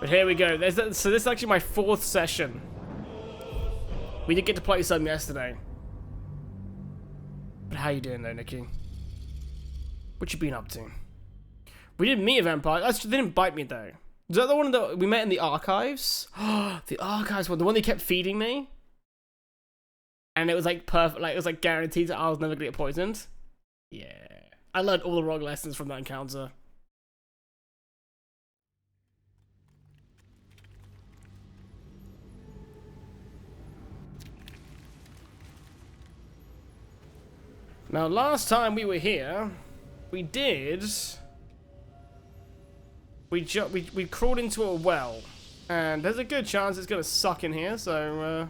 But here we go. So this is actually my 4th session. We did get to play some yesterday. But how you doing though, Nikki? What you been up to? We didn't meet a vampire. They didn't bite me though. Is that the one that we met in the archives? The archives one. The one they kept feeding me? And it was like perfect. Like, it was like guaranteed that I was never gonna get poisoned. Yeah. I learned all the wrong lessons from that encounter. Now, last time we were here, we crawled into a well, and there's a good chance it's gonna suck in here. So,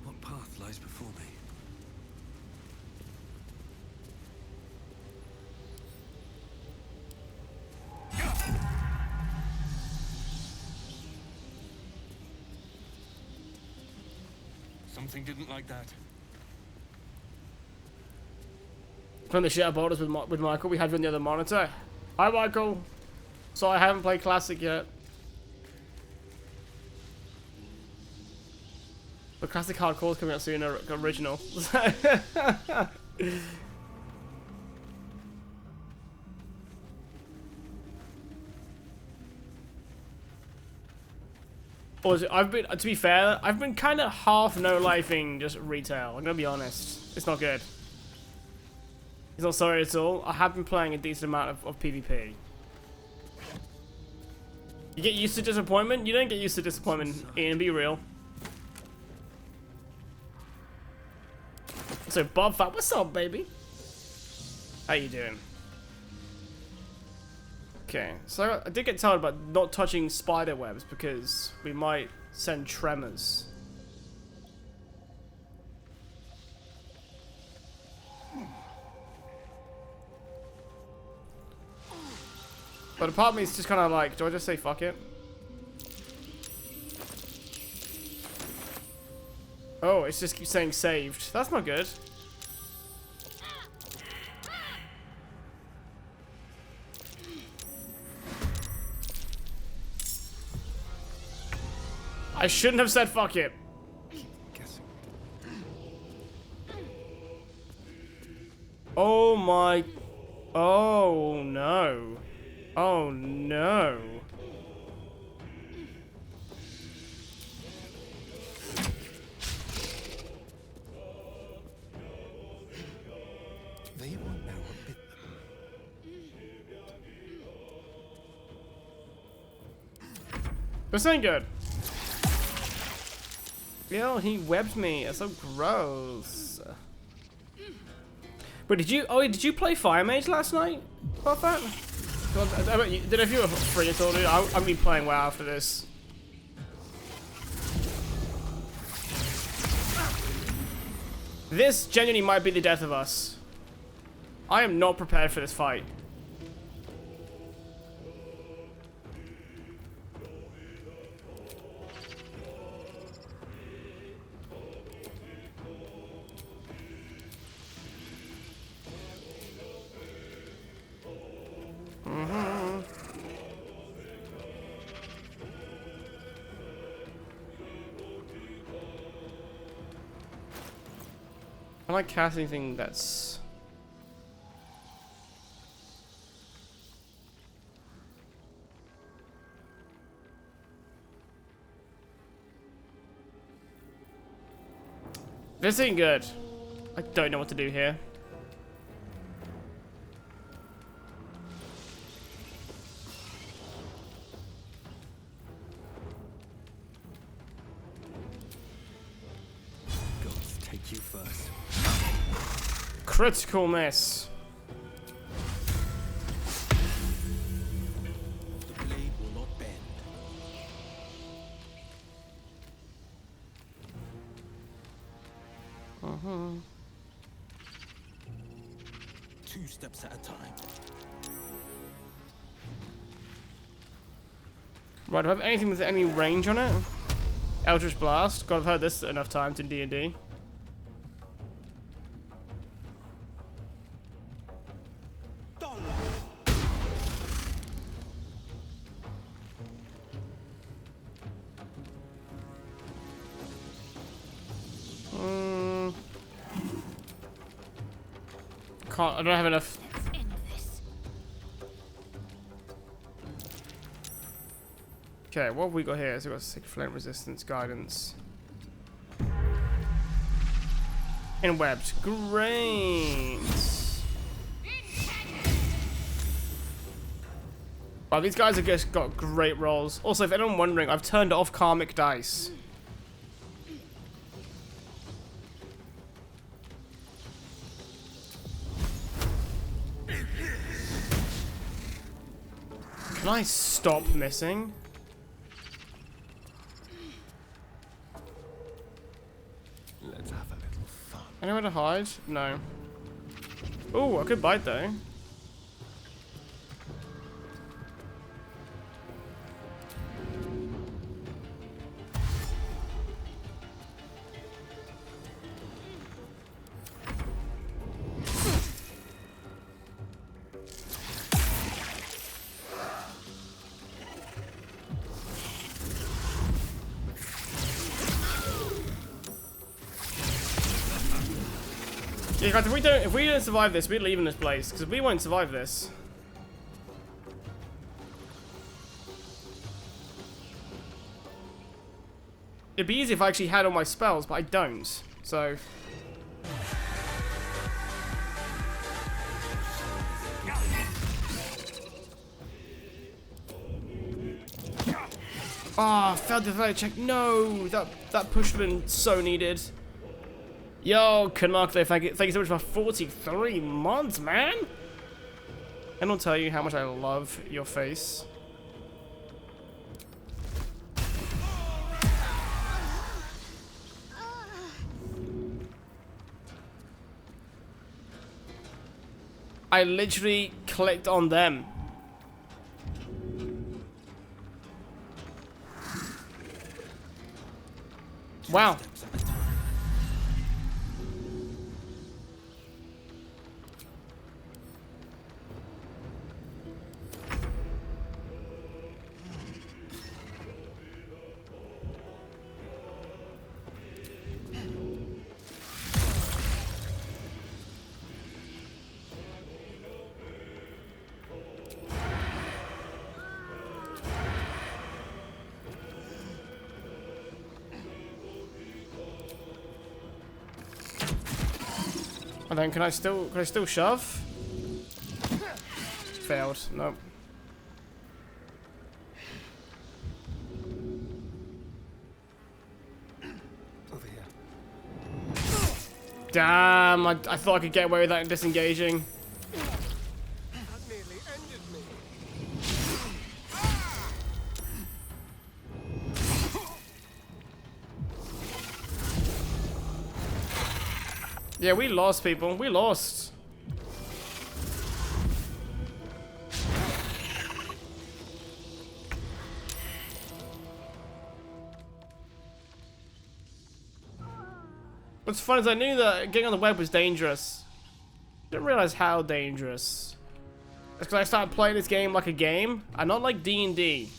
what path lies before me? Something didn't like that. from the share borders with Michael, we had you on the other monitor. Hi, Michael. So I haven't played Classic yet. But Classic Hardcore is coming out soon, original. Also, to be fair, I've been kind of half no-lifing just retail. I'm gonna be honest. It's not good. It's not sorry at all. I have been playing a decent amount of PvP. You get used to disappointment? You don't get used to disappointment, Ian, be real. So, Bob Fat, what's up, baby? How you doing? Okay, so I did get told about not touching spider webs because we might send tremors. But a part of me is just kind of like, do I just say fuck it? Oh, it's just keeps saying saved. That's not good. I shouldn't have said fuck it. Oh my. Oh no. Oh no. They won't know what bit them. This ain't good. Yo, he webbed me. It's so gross. But did you play Fire Mage last night? About that? Did if you were free at all, dude? I've been playing WoW after this. This genuinely might be the death of us. I am not prepared for this fight. I like casting anything that's... This ain't good. I don't know what to do here. Gods take you first. Critical miss. The blade will not bend. Two steps at a time. Right, do I have anything with any range on it? Eldritch Blast. God, I've heard this enough times in D&D. can't. I don't have enough. Let's end this. Okay, what have we got here? So we've got sick flame resistance, guidance. And webbed. Great. Wow, these guys have just got great rolls. Also, if anyone's wondering, I've turned off Karmic Dice. Can I stop missing? Let's have a little fun. Anywhere to hide? No. Ooh, I could bite though. Yeah, guys, if we don't survive this, we're leaving this place because we won't survive this. It'd be easy if I actually had all my spells, but I don't. So. Ah, oh, failed the value check. No, that push would have been so needed. Yo, Canuck, thank you so much for 43 months, man. And I'll tell you how much I love your face. I literally clicked on them. Wow. Steps at a time. And then can I still shove? Failed. Nope. Over here. Damn, I thought I could get away with that disengaging. That nearly ended me. Yeah, we lost, people. We lost. What's fun is I knew that getting on the web was dangerous. Didn't realize how dangerous. It's because I started playing this game like a game, and not like D&D.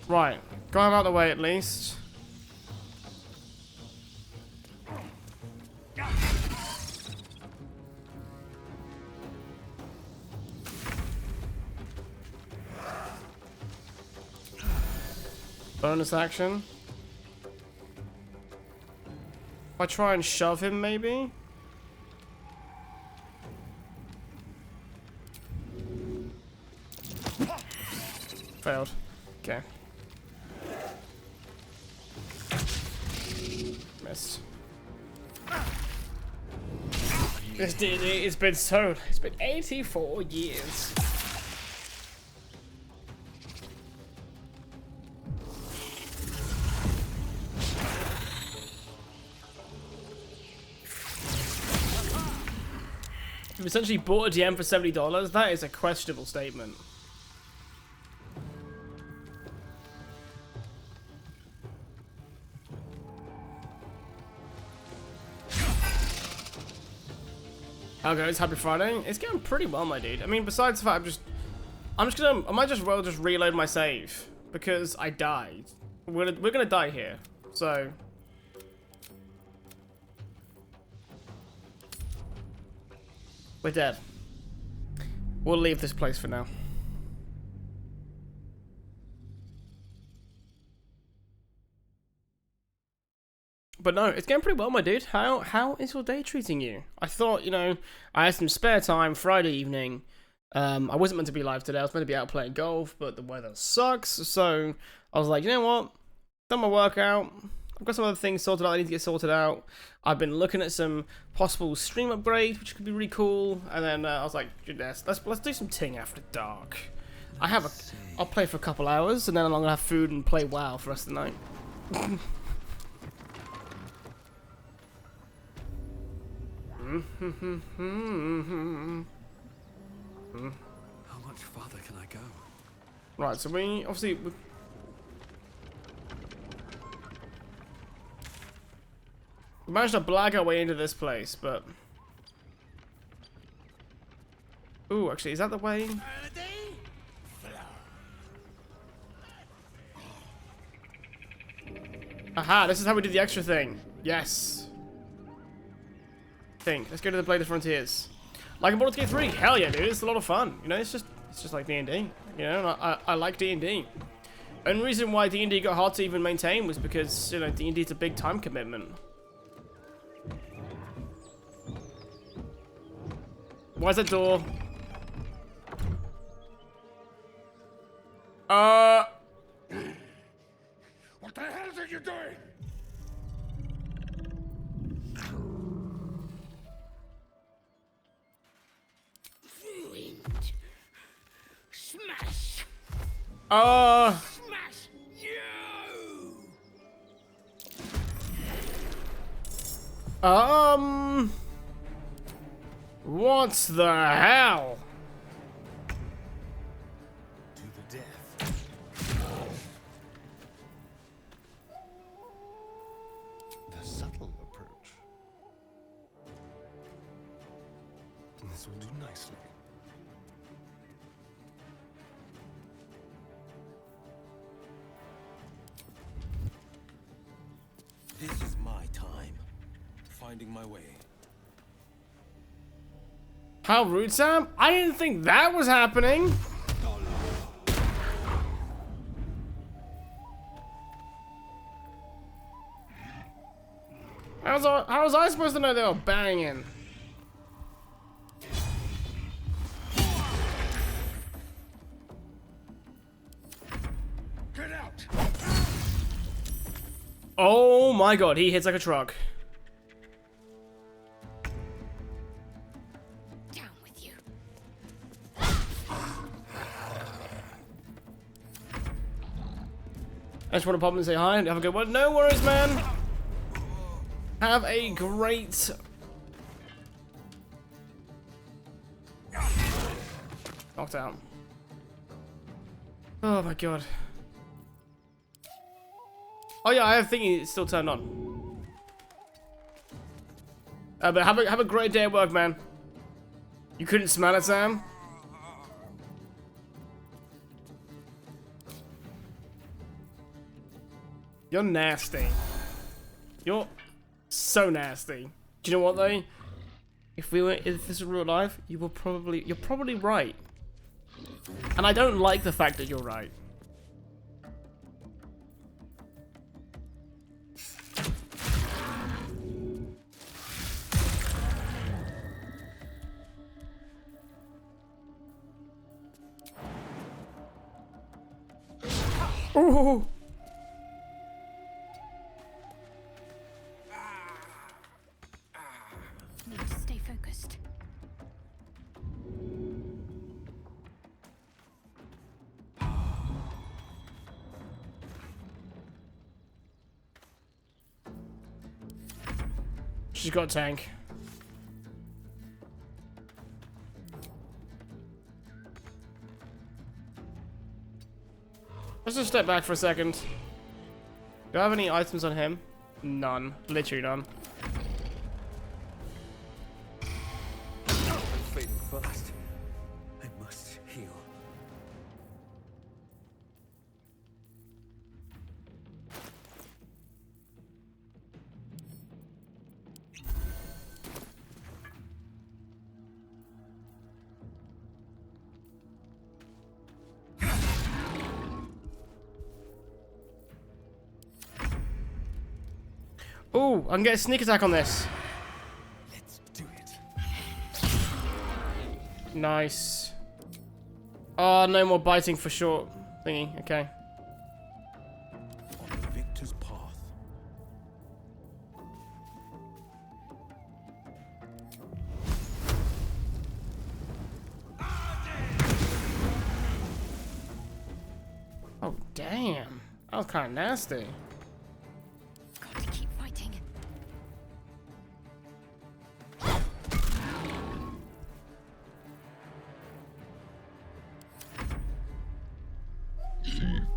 Right, got him out of the way at least. Bonus action. If I try and shove him, maybe? Failed. Okay. Missed. This D&D, it's been 84 years. You've essentially bought a DM for $70. That is a questionable statement. How goes? Happy Friday. It's going pretty well, my dude. I mean, besides the fact I might just well just reload my save because I died. We're gonna die here, so. We're dead. We'll leave this place for now. But no, it's going pretty well, my dude. How is your day treating you? I thought, you know, I had some spare time Friday evening. I wasn't meant to be live today. I was meant to be out playing golf, but the weather sucks. So I was like, you know what? Done my workout. I've got some other things sorted out I need to get sorted out. I've been looking at some possible stream upgrades, which could be really cool. And then I was like, let's do some ting after dark. I'll play for a couple hours, and then I'm gonna have food and play WoW for the rest of the night. How much farther can I go? Right, so we managed to blag our way into this place, but ooh, actually, is that the way? Aha, this is how we do the extra thing. Yes. Let's go to the Blade of Frontiers. Like in Baldur's Gate 3, hell yeah, dude, it's a lot of fun. You know, it's just like D&D. You know, and I like D&D. And the reason why D&D got hard to even maintain was because, you know, D&D is a big time commitment. Why's that door? What the hell are you doing? Ruined. Smash. Smash you. What the hell? To the death. The subtle approach. This will do nicely. This is my time. Finding my way. How rude, Sam? I didn't think that was happening. How was I supposed to know they were banging? Get out! Oh my god, he hits like a truck. Down with you. I just want to pop in and say hi and have a good one. No worries, man. Have a great... Knocked out. Oh my god. Oh yeah, I have thingy still turned on. But have a great day at work, man. You couldn't smell it, Sam? You're nasty. You're so nasty. Do you know what though? If this is real life, you're probably right. And I don't like the fact that you're right. Ooh. Need to stay focused. She's got a tank. Let's just step back for a second. Do I have any items on him? None. Literally none. I'm fading fast. I must heal. Ooh, I can get a sneak attack on this. Let's do it. Nice. Oh, no more biting for short thingy. Okay. On the victor's path. Oh, damn. That was kind of nasty. Got to keep fighting.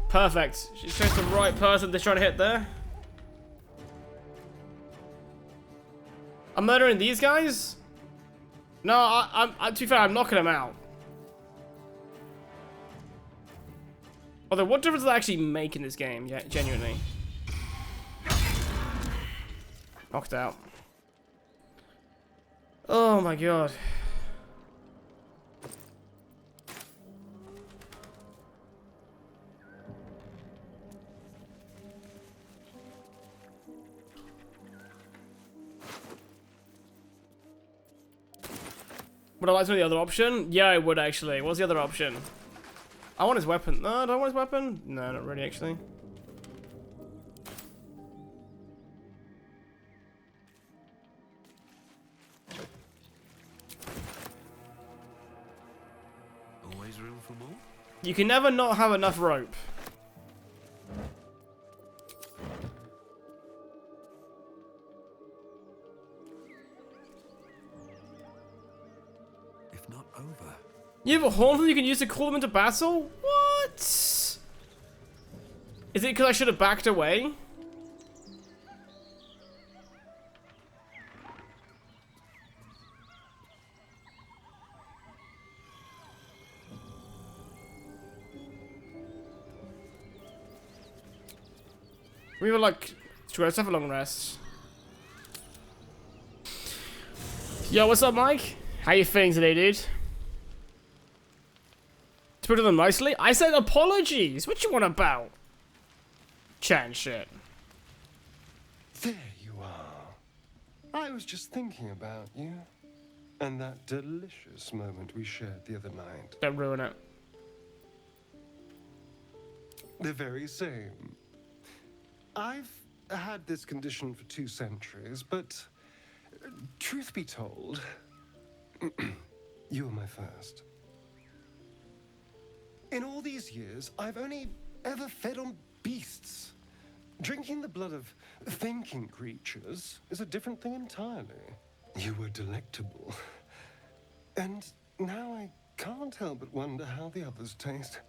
Perfect. She chose the right person to try to hit there. I'm murdering these guys? No, to be fair, I'm knocking them out. Although, what difference does that actually make in this game? Yeah, genuinely. Knocked out. Oh my god. Would I like to know the other option? Yeah, I would actually. What's the other option? I want his weapon. No, I don't want his weapon. No, not really, actually. Always room for more? You can never not have enough rope. If not over. You have a horn that you can use to call them into battle? What? Is it because I should have backed away? We were like, let's have a long rest. Yo, what's up, Mike? How you feeling today, dude? To put it on nicely, I said apologies. What you want about? Chat and shit. There you are. I was just thinking about you. And that delicious moment we shared the other night. Don't ruin it. The very same. I've had this condition for 2 centuries, but truth be told, you were my first. In all these years, I've only ever fed on beasts. Drinking the blood of thinking creatures is a different thing entirely. You were delectable. And now I can't help but wonder how the others taste.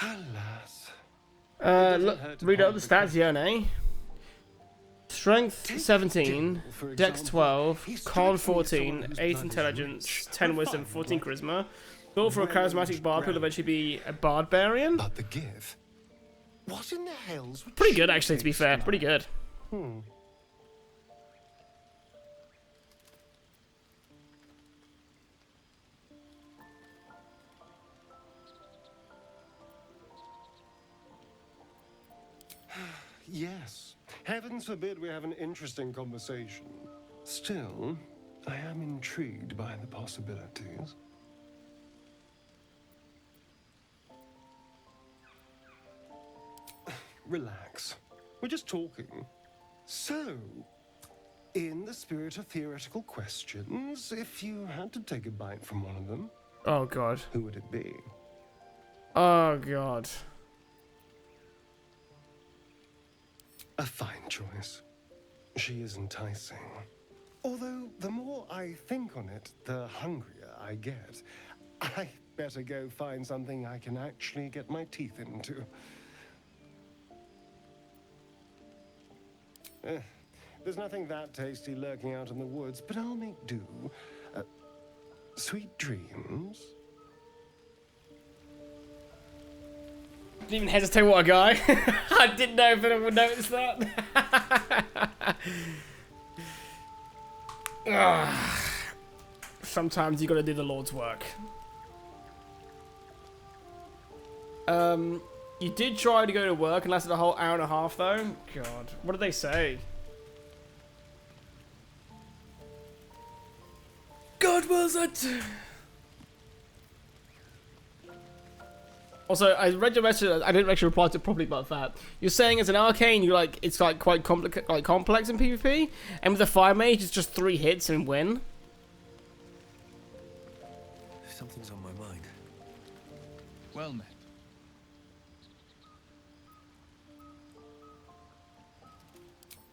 Alas. Look, read out the stats, yeah, eh? Strength 17, Dex 12, Con 14, 8 Intelligence, 10 Wisdom, 14 Charisma. Thought for a charismatic bard who'll eventually be a barbarian. But the give. What in the hell's with Pretty good, actually, to be fair. Pretty good. Yes. Heavens forbid we have an interesting conversation. Still, I am intrigued by the possibilities. Relax. We're just talking. So, in the spirit of theoretical questions, if you had to take a bite from one of them, Oh, God. who would it be? Oh, God. A fine choice. She is enticing. Although, the more I think on it, the hungrier I get. I better go find something I can actually get my teeth into. There's nothing that tasty lurking out in the woods, but I'll make do. Sweet dreams. Didn't even hesitate, what a guy. I didn't know if anyone would notice that. Sometimes you gotta do the Lord's work. You did try to go to work and lasted a whole hour and a half, though. God, what did they say? God, was it? Also, I read your message. I didn't actually reply to it properly about that. You're saying as an arcane, you like it's like quite complex in PvP, and with the fire mage, it's just 3 hits and win. Something's on my mind. Well met.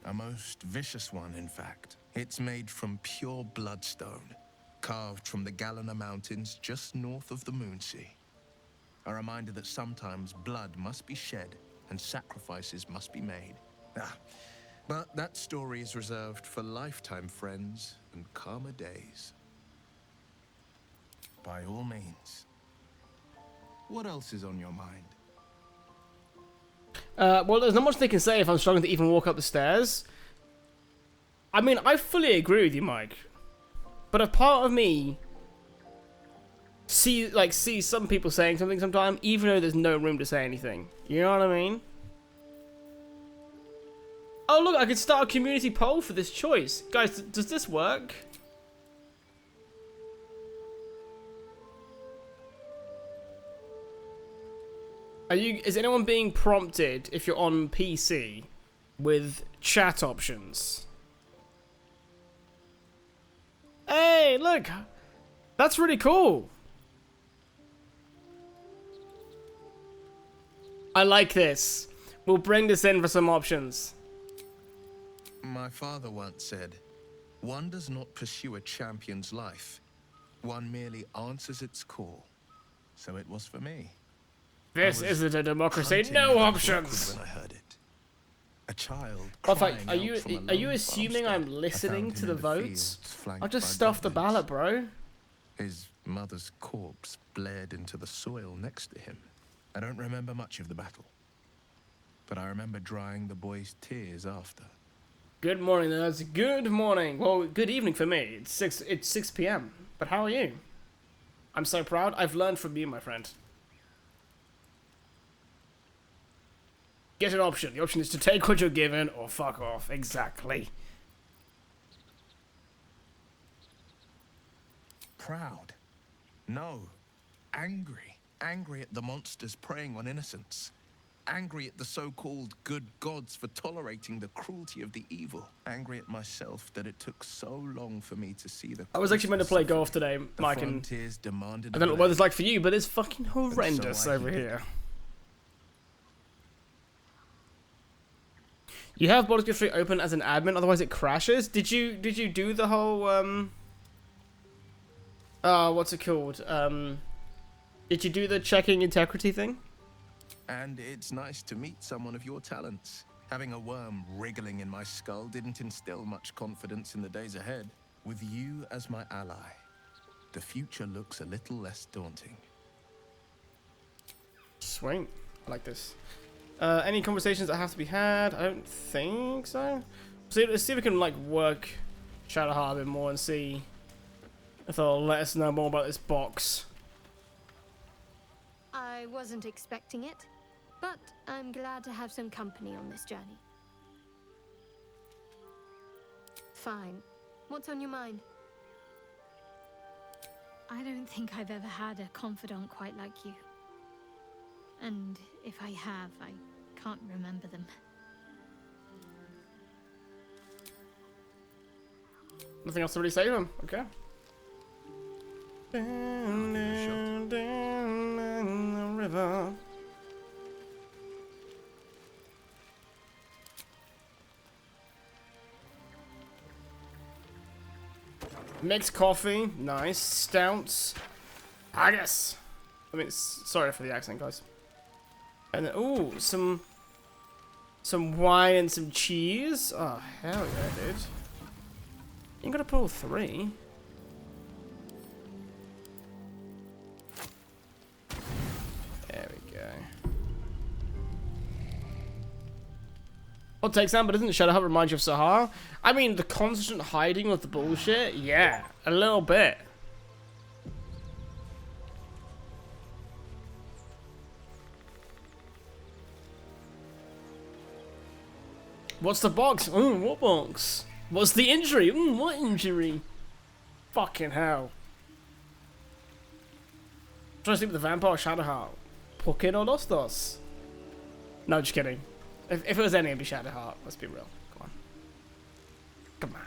A most vicious one, in fact. It's made from pure bloodstone, carved from the Galena Mountains just north of the Moonsea. A reminder that sometimes blood must be shed and sacrifices must be made. But that story is reserved for lifetime friends and calmer days. By all means. What else is on your mind? Well, there's not much they can say if I'm struggling to even walk up the stairs. I mean, I fully agree with you, Mike. But a part of me sees some people saying something sometimes, even though there's no room to say anything. You know what I mean? Oh, look, I could start a community poll for this choice. Guys, does this work? Is anyone being prompted if you're on PC with chat options? Hey, look. That's really cool. I like this. We'll bring this in for some options. My father once said, one does not pursue a champion's life. One merely answers its call. So it was for me. This isn't a democracy. No options. When I heard it. A child But crying are you out from a are you lone assuming farmstead. I'm I listening found to him the in votes? fields flanked I'll just by stuff the goblins. ballot, bro. His mother's corpse bled into the soil next to him. I don't remember much of the battle, but I remember drying the boy's tears after. Good morning, nerds. Good morning. Well, good evening for me. It's 6 p.m. But how are you? I'm so proud. I've learned from you, my friend. Get an option. The option is to take what you're given or fuck off. Exactly. Proud. No. Angry. Angry at the monsters preying on innocents. Angry at the so-called good gods for tolerating the cruelty of the evil. Angry at myself that it took so long for me to see the... I was actually meant to play golf today, The Mike, and frontiers demanded I don't know of what me. it's like for you, but it's fucking horrendous I over heeded. here. You have Baldur's Gate 3 open as an admin, otherwise it crashes. Did you do the whole what's it called? Did you do the checking integrity thing? And it's nice to meet someone of your talents. Having a worm wriggling in my skull didn't instill much confidence in the days ahead. With you as my ally, the future looks a little less daunting. Sweet. I like this. Any conversations that have to be had? I don't think so. So let's see if we can like work Shadowheart a bit more and see if they'll let us know more about this box. I wasn't expecting it, but I'm glad to have some company on this journey. Fine. What's on your mind? I don't think I've ever had a confidant quite like you. And if I have, I can't remember them. Nothing else to really say to him. Okay. Shot. Down the river. Mixed coffee, nice. Stouts, haggis. I mean, sorry for the accent, guys. And then, ooh, some wine and some cheese. Oh hell yeah, dude! You gotta pull 3. There we go. Hot take, Sam, but doesn't Shadowheart remind you of Sahara? I mean, the constant hiding of the bullshit? Yeah, a little bit. What's the box? What box? What's the injury? What injury? Fucking hell. Trying to sleep with the vampire Shadowheart. ¿Por qué no los dos? No, just kidding. If it was any, it'd be Shadowheart. Let's be real. Come on. Come on.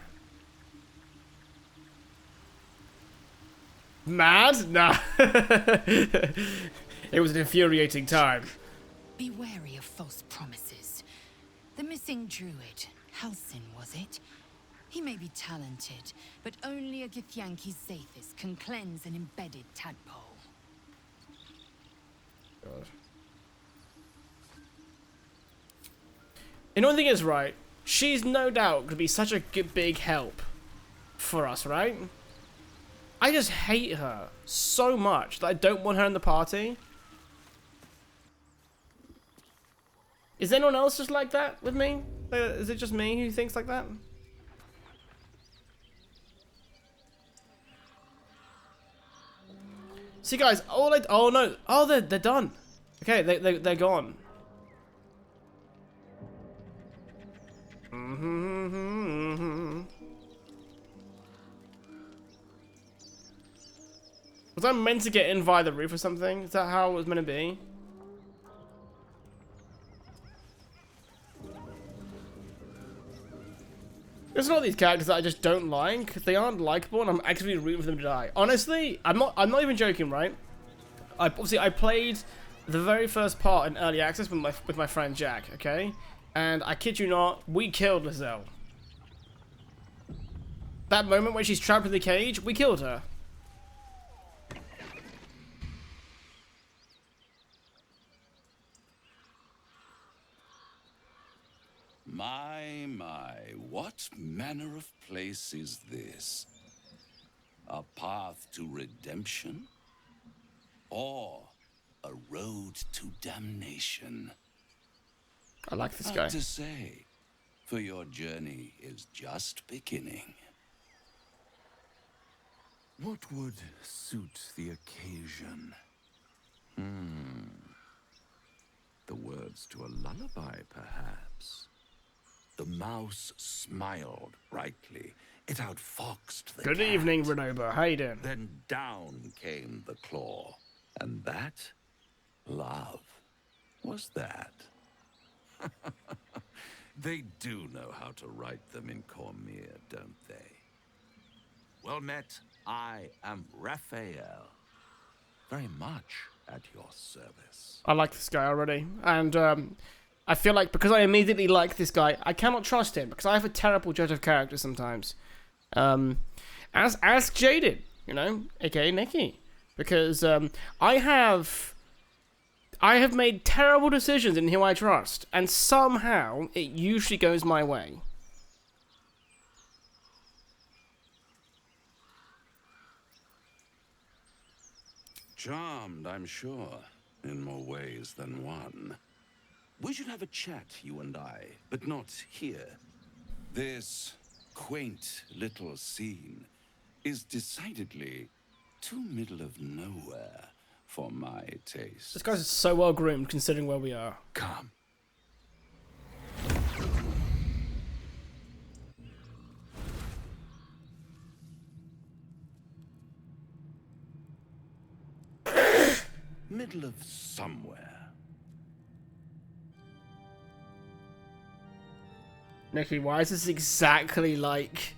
Mad? Nah. It was an infuriating time. Be wary of false promises. The missing druid, Halsin, was it? He may be talented, but only a Githyanki Zathis can cleanse an embedded tadpole. God. You know, one thing is, right, she's no doubt going to be such a big help for us, right? I just hate her so much that I don't want her in the party. Is anyone else just like that with me? Is it just me who thinks like that? See, guys, oh no, oh they're done. Okay, they're gone. Was I meant to get in via the roof or something? Is that how it was meant to be? There's a lot of these characters that I just don't like. They aren't likable, and I'm actively rooting for them to die. Honestly, I'm not even joking, right? I played the very first part in early access with my friend Jack, okay? And I kid you not, we killed Lizelle. That moment when she's trapped in the cage, we killed her. My, what manner of place is this? A path to redemption? Or a road to damnation? I like this guy. Hard to say, for your journey is just beginning. What would suit the occasion? The words to a lullaby, perhaps. The mouse smiled brightly. It outfoxed the Good cat. evening, Renoba. How you doing? Then down came the claw. And that, love, was that. They do know how to write them in Cormyr, don't they? Well met, I am Raphael. Very much at your service. I like this guy already. And I feel like because I immediately like this guy, I cannot trust him because I have a terrible judge of character sometimes. As Jaded, you know, aka Nikki. Because I have made terrible decisions in who I trust, and somehow it usually goes my way. Charmed, I'm sure, in more ways than one. We should have a chat, you and I, but not here. This quaint little scene is decidedly too middle of nowhere for my taste. This guy's so well groomed considering where we are. Come. Middle of somewhere. Nikki, why is this exactly like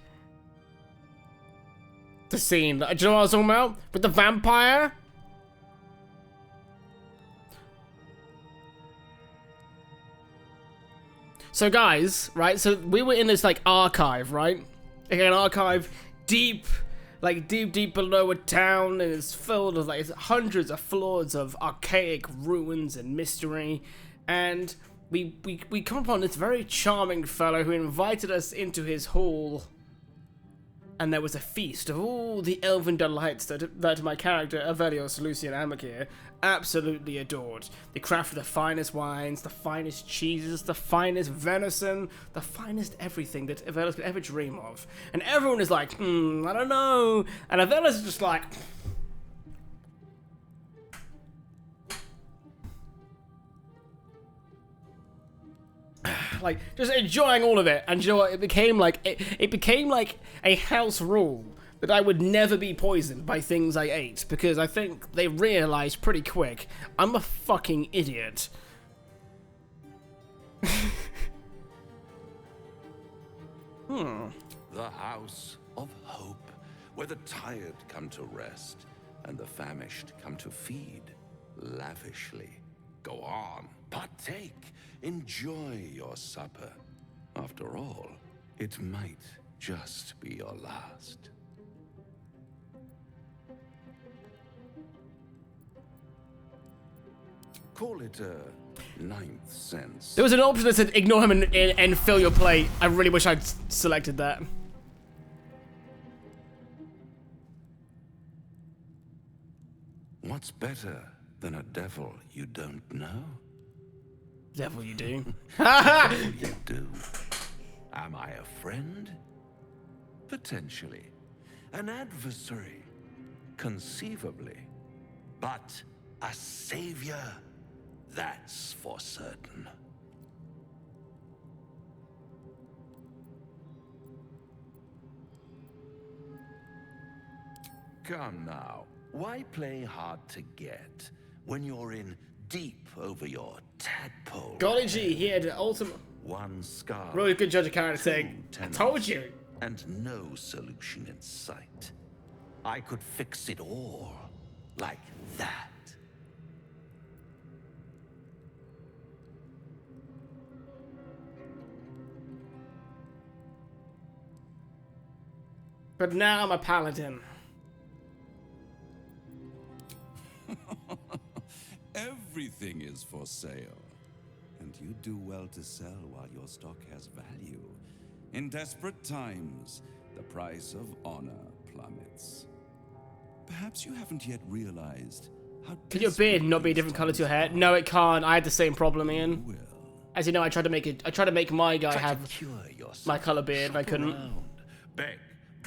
the scene? Do you know what I was talking about? With the vampire? So guys, right, so we were in this like archive, right? Okay, an archive deep below a town, and it's filled with like hundreds of floors of archaic ruins and mystery. And we come upon this very charming fellow who invited us into his hall. And there was a feast of all the elven delights that my character, Avelios Lucian Amakir, absolutely adored. They crafted the finest wines, the finest cheeses, the finest venison, the finest everything that Avelios could ever dream of. And everyone is like, I don't know. And Avelios is just like... like just enjoying all of it. And you know what? It became like it became like a house rule that I would never be poisoned by things I ate, because I think they realized pretty quick I'm a fucking idiot. The House of Hope, where the tired come to rest and the famished come to feed lavishly. Go on, partake, enjoy your supper. After all, it might just be your last. Call it a ninth sense. There was an option that said ignore him and fill your plate. I really wish I'd selected that. What's better than a devil you don't know? Devil you do. Devil you do. Am I a friend? Potentially. An adversary? Conceivably. But a savior? That's for certain. Come now. Why play hard to get when you're in deep over your tadpole? Golly gee, he had an ultimate. One scar. Really good judge of character saying, I told you. And no solution in sight. I could fix it all like that. But now I'm a paladin. Everything is for sale. And you do well to sell while your stock has value. In desperate times, the price of honor plummets. Perhaps you haven't yet realized how. Can your beard not be a different color to your hair? No, it can't. I had the same problem, Ian. As you know, I tried to make my guy have my color beard, and I couldn't. Beg,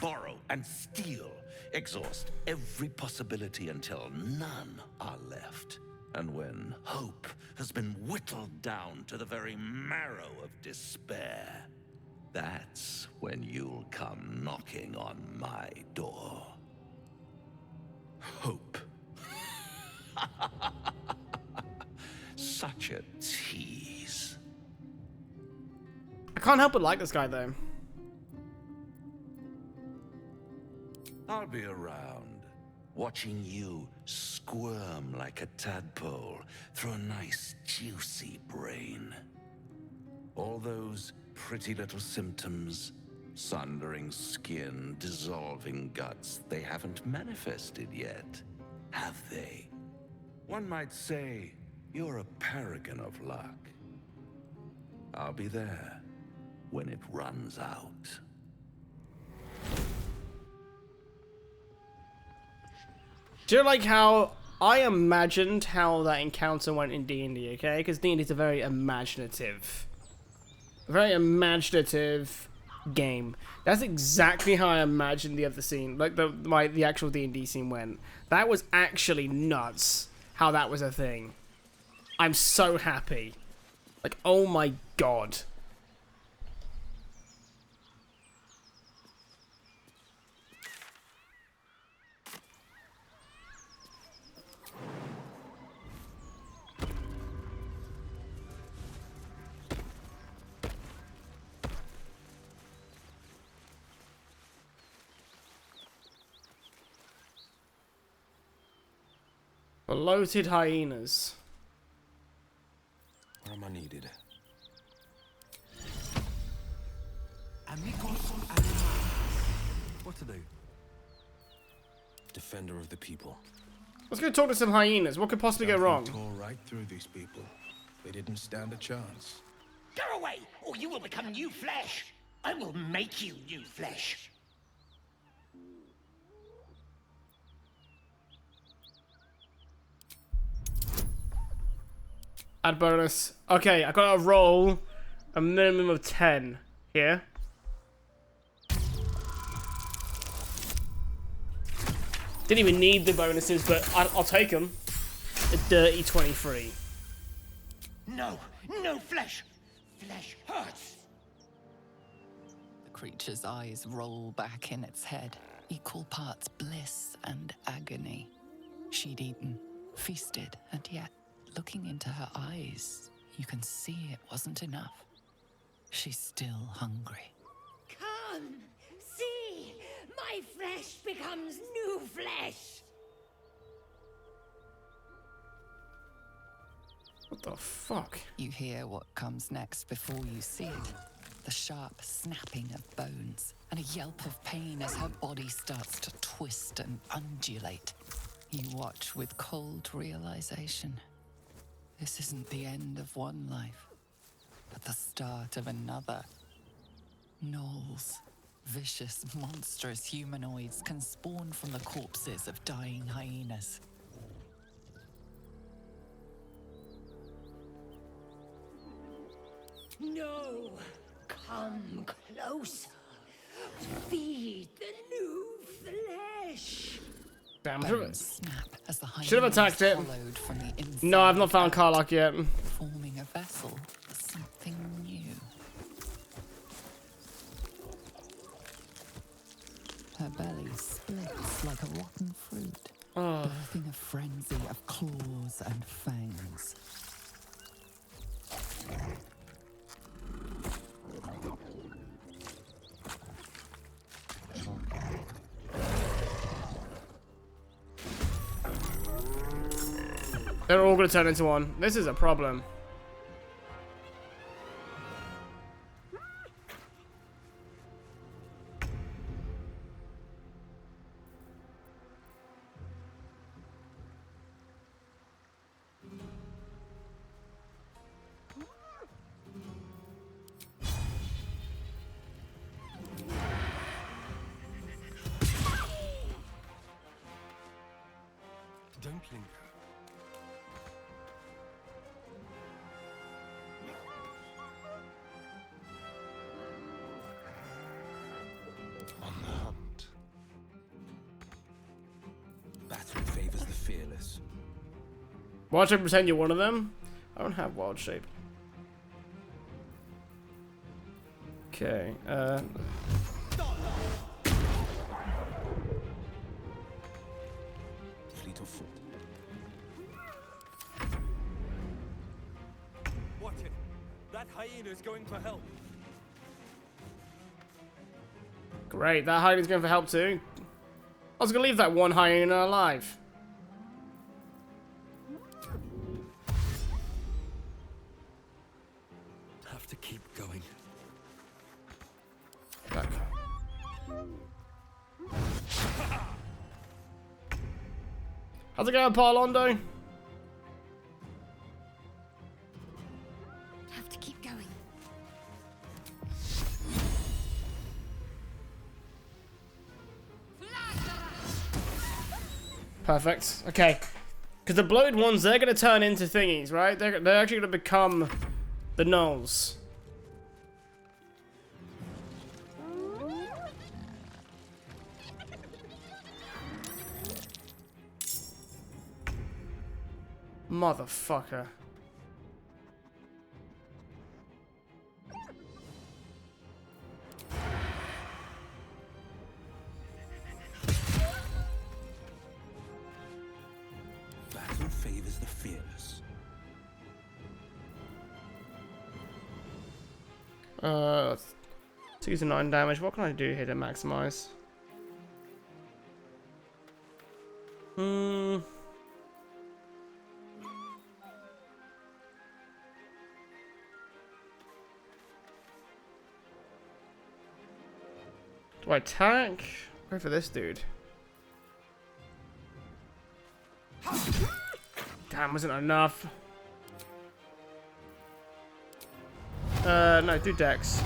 borrow, and steal. Exhaust every possibility until none are left. And when hope has been whittled down to the very marrow of despair, that's when you'll come knocking on my door. Hope. Such a tease. I can't help but like this guy, though. I'll be around, watching you squirm like a tadpole through a nice, juicy brain. All those pretty little symptoms, sundering skin, dissolving guts, they haven't manifested yet, have they? One might say you're a paragon of luck. I'll be there when it runs out. Do you like how I imagined how that encounter went in D&D, okay? Because D&D is a very imaginative game. That's exactly how I imagined the other scene, like the actual D&D scene went. That was actually nuts how that was a thing. I'm so happy. Like, oh my god. Bloated hyenas. Where am I needed? What to do? Defender of the people. Let's go talk to some hyenas. What could possibly go wrong? Tore right through these people. They didn't stand a chance. Go away, or you will become new flesh. I will make you new flesh. Add bonus. Okay, I gotta roll a minimum of 10 here. Didn't even need the bonuses, but I'll take them. A dirty 23. No, no flesh. flesh hurts. The creature's eyes roll back in its head, equal parts bliss and agony. She'd eaten, feasted, and yet, looking into her eyes, you can see it wasn't enough. She's still hungry. Come, see, my flesh becomes new flesh. What the fuck? You hear what comes next before you see it. The sharp snapping of bones, and a yelp of pain as her body starts to twist and undulate. You watch with cold realization. This isn't the end of one life, but the start of another. Gnolls, vicious, monstrous humanoids can spawn from the corpses of dying hyenas. No, come closer. Feed the new flesh. Damn, Bones snap as the should have attacked it. hollowed from the inside. No, I've not found Karlach yet. Forming a vessel for something new. Her belly splits like a rotten fruit, birthing a frenzy of claws and fangs. They're all gonna turn into one. This is a problem. Don't linger. On the hunt. Battle favors the fearless. Wild shape, pretend you're one of them. I don't have wild shape. Okay, Fleet of foot. Watch it. That hyena is going for help. great. That hyena's going for help too. I was gonna leave that one hyena alive. Have to keep going. Back. How's it going, Parlando? Have to keep going. Perfect. Okay. Because the bloated ones, they're going to turn into thingies, right? They're actually going to become the gnolls. Motherfucker. Battle favors the fearless. 6 to 9 damage. What can I do here to maximize? Do I attack? Go for this dude. Damn, wasn't enough. No, do Dex.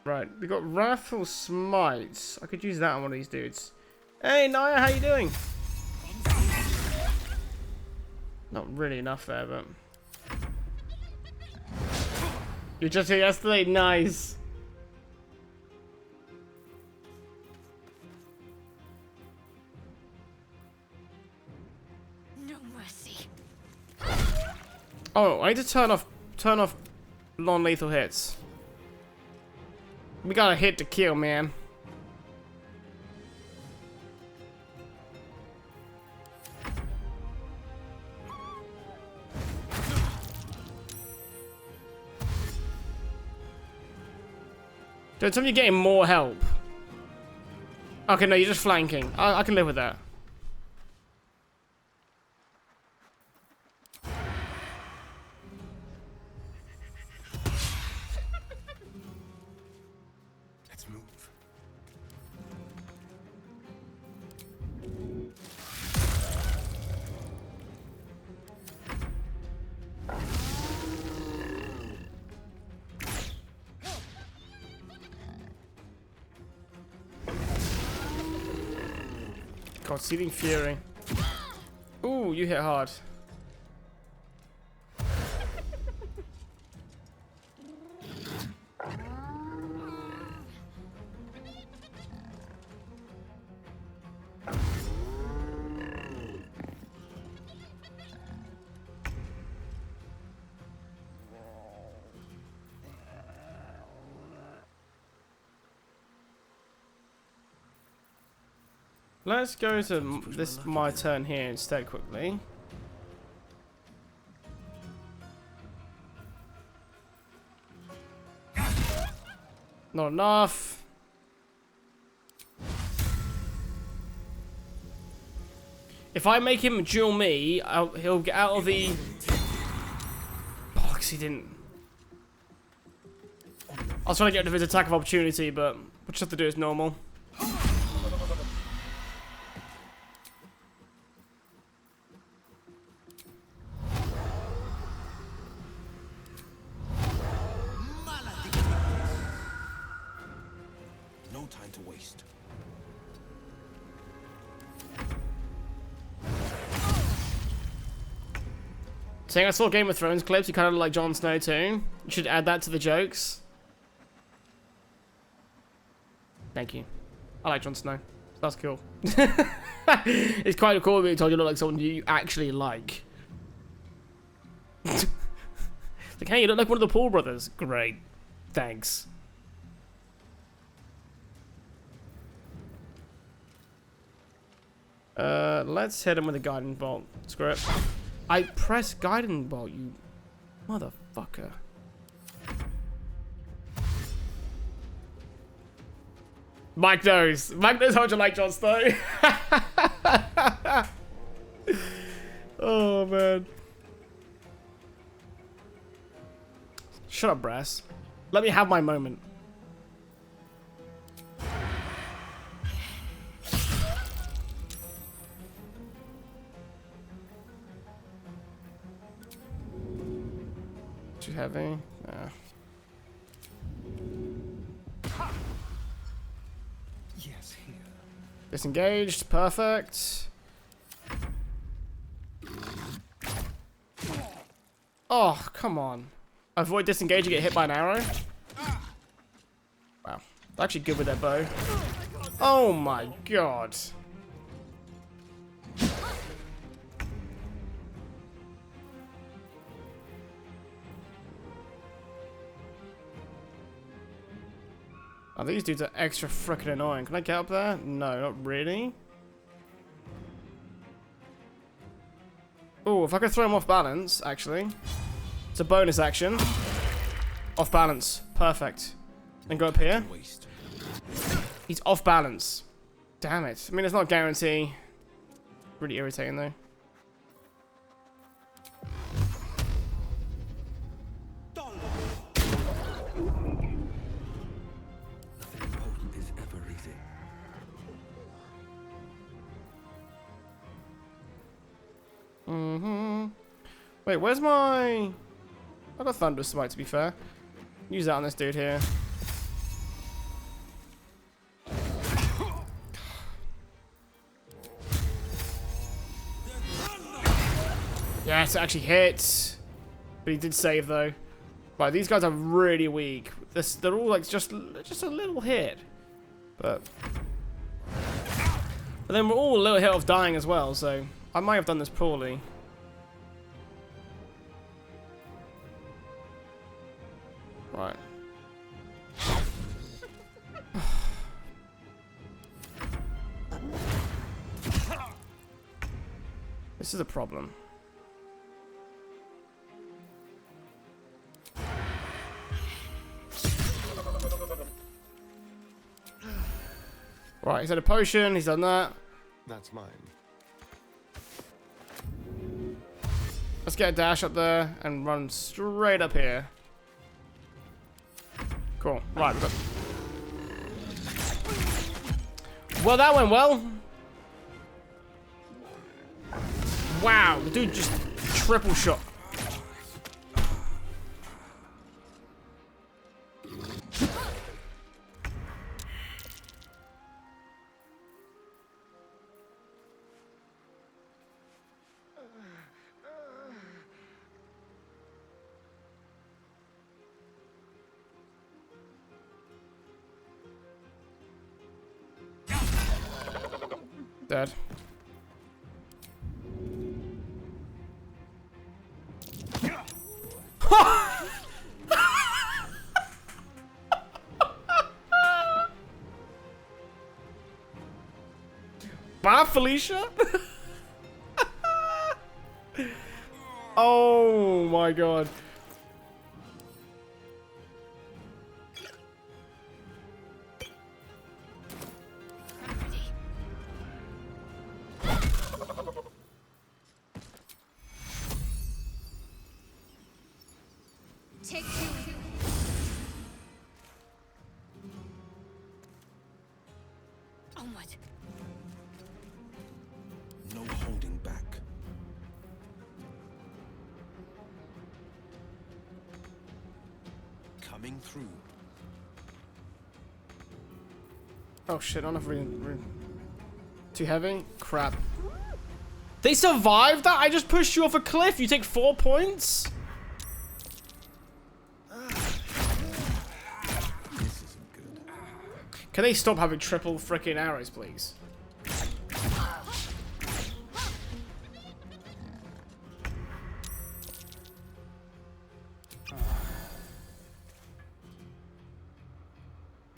Right, we got Wrathful Smites. I could use that on one of these dudes. Hey, Naya, how you doing? Not really enough there, but... You just here yesterday? Nice. Oh, I need to turn off non-lethal hits. We got a hit to kill, man. Dude, tell me you're getting more help. Okay, no, you're just flanking. I can live with that. Let's move. God, Seething Fury. Ooh, you hit hard. Let's go to this my turn here instead quickly. Not enough. If I make him duel me, he'll get out of the... Bollocks, he didn't. I was trying to get rid of his attack of opportunity, but we'll just have to do as normal. No time to waste. Saying I saw Game of Thrones clips, you kind of look like Jon Snow too. You should add that to the jokes. Thank you. I like Jon Snow. That's cool. It's quite cool being told you look like someone you actually like. It's like, hey, you look like one of the Paul brothers. Great. Thanks. Let's hit him with a guiding bolt. Screw it. I press guiding bolt, you motherfucker. Mike knows. Mike knows how much I like Jon Snow. Oh, man. Shut up, Brass. Let me have my moment. Too heavy? Nah. Yes, here. Disengaged. Perfect. Oh, come on. Avoid disengage, you get hit by an arrow. Wow. They're actually good with their bow. Oh my god. Oh, these dudes are extra frickin' annoying. Can I get up there? No, not really. Oh, if I could throw him off balance, actually. It's a bonus action. Off balance. Perfect. And go up here. He's off balance. Damn it. I mean, it's not a guarantee. Really irritating, though. Wait, where's my... I got Thunder Smite, to be fair. Use that on this dude here. Yes, it actually hit. But he did save, though. Right, these guys are really weak. They're all like just a little hit. But then we're all a little hit of dying as well, so I might have done this poorly. Right. This is a problem. Right, he's had a potion, he's done that. That's mine. Let's get a dash up there and run straight up here. Cool. Right, we got... Well, that went well. Wow, the dude just triple shot. Dead. Bye, Felicia. Oh my god. Take two. Onward. No holding back. Coming through. Oh shit, I don't know if we're too heavy? Crap. They survived that? I just pushed you off a cliff. You take 4 points? Can they stop having triple freaking arrows, please?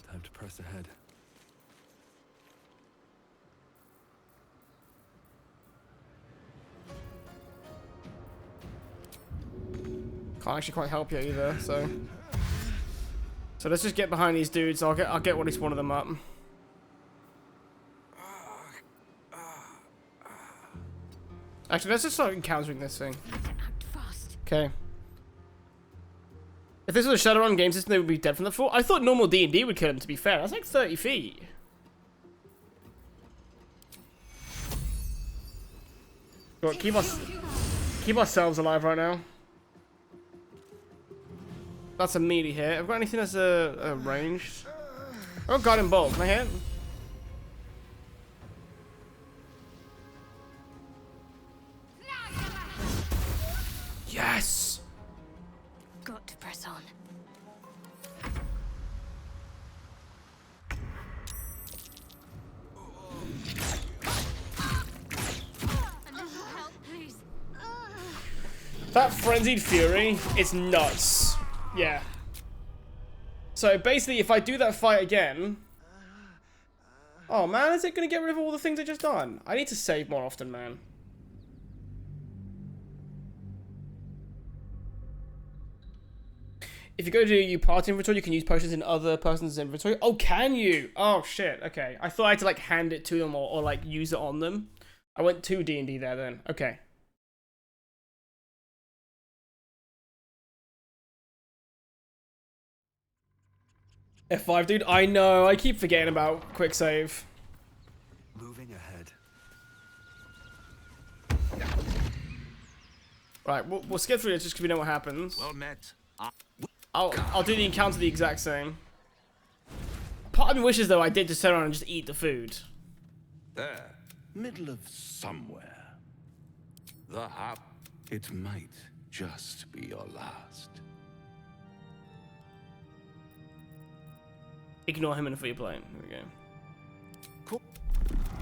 Time to press ahead. Can't actually quite help you either, so... So let's just get behind these dudes. I'll get at least one of them up. Actually, let's just start encountering this thing. Okay. If this was a Shadowrun game system, they would be dead from the fall. I thought normal D&D would kill him, to be fair. That's like 30 feet. Go on, keep ourselves alive right now. That's a meaty hit. Have I got anything that's ranged? Oh, Guiding Bolt. Can I hit? Yes! Got to press on. Help, please. That Frenzied Fury is nuts. Yeah. So basically, if I do that fight again... Oh man, is it going to get rid of all the things I just done? I need to save more often, man. If you go to your party inventory, you can use potions in other person's inventory. Oh, can you? Oh shit, okay. I thought I had to like hand it to them or like use it on them. I went to D&D there then. Okay. F5, dude. I know. I keep forgetting about quick save. Moving ahead. Right, we'll skip through this just because we know what happens. Well met. I'll do the encounter the exact same. Part of me wishes though I did just turn around and just eat the food. There. Middle of somewhere. The hub. It might just be your last. Ignore him until you're playing. Here we go. Cool.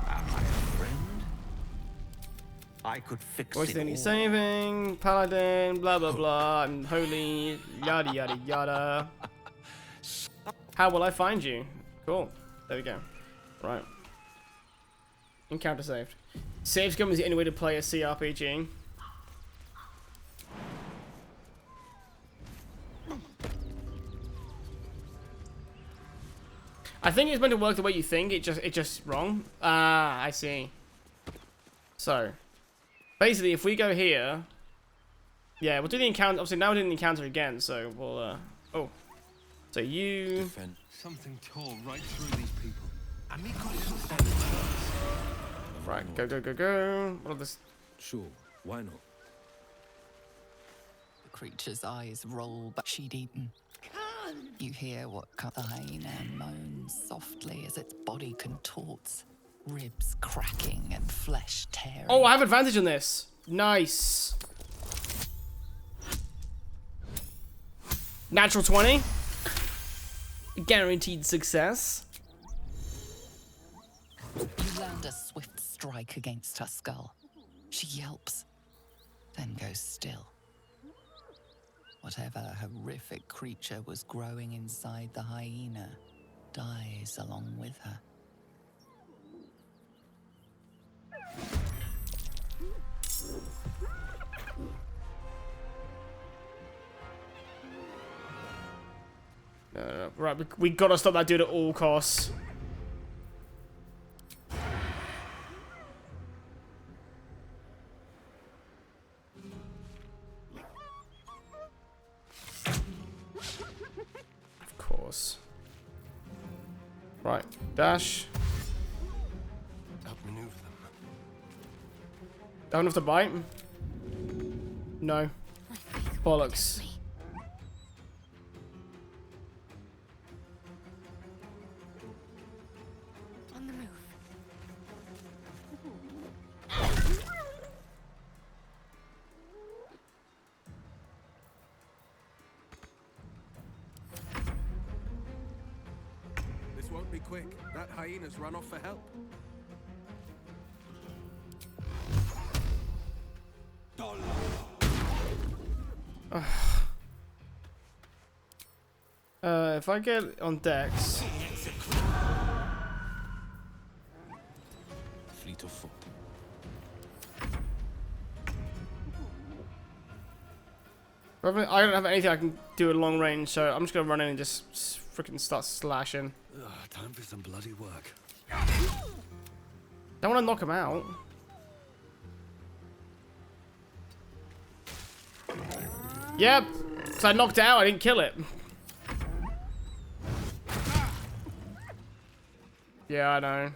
Am I a friend? I could fix Voice it Danny all. saving, paladin, blah blah blah, and holy, yada yada yada. How will I find you? Cool. There we go. Right. Encounter saved. Save scum is the only way to play a CRPG. I think it's meant to work the way you think. It's just wrong. Ah, I see. So, basically, if we go here, yeah, we'll do the encounter. Obviously, now we're doing the encounter again. So we'll. Oh, so you. Defend. Something tore right through these people. Right, go go go go. What are this? Sure, why not? The creature's eyes roll back. She'd eaten. You hear what the hyena moans softly as its body contorts, ribs cracking and flesh tearing. Oh, I have advantage on this. Nice. Natural 20. Guaranteed success. You land a swift strike against her skull. She yelps, then goes still. Whatever horrific creature was growing inside the hyena dies along with her. Right, we gotta stop that dude at all costs. Of course. Right, dash. Outmaneuver them. Don't have to bite. No. Bollocks. On the move. This won't be quick. That hyena's run off for help. If I get on Dex. Fleet of foot. I don't have anything I can do at long range, so I'm just gonna run in and just freaking start slashing. Time for some bloody work. Don't want to knock him out. Yep. So I knocked it out. I didn't kill it. Yeah, I know.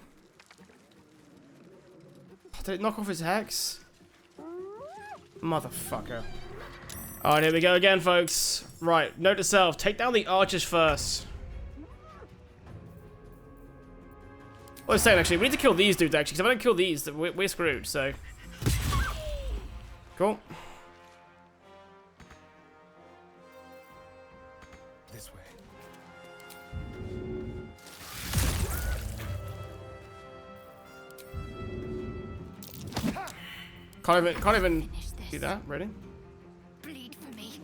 Did it knock off his hex? Motherfucker. Alright, here we go again, folks. Right, note to self. Take down the archers first. What I was saying, actually, we need to kill these dudes, actually, because if I don't kill these, then we're screwed, so. Cool. This way. Can't even do that, really? Bleed for me.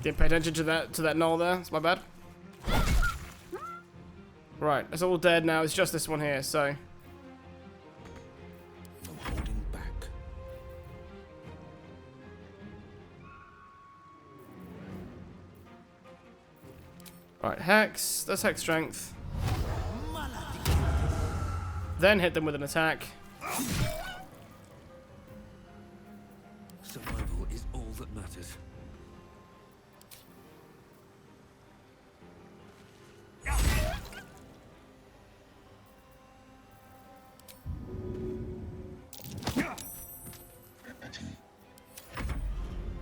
Didn't pay attention to that knoll there. It's my bad. Right, it's all dead now. It's just this one here, so. No holding back. Right, hex. That's hex strength. Then hit them with an attack. Survival is all that matters.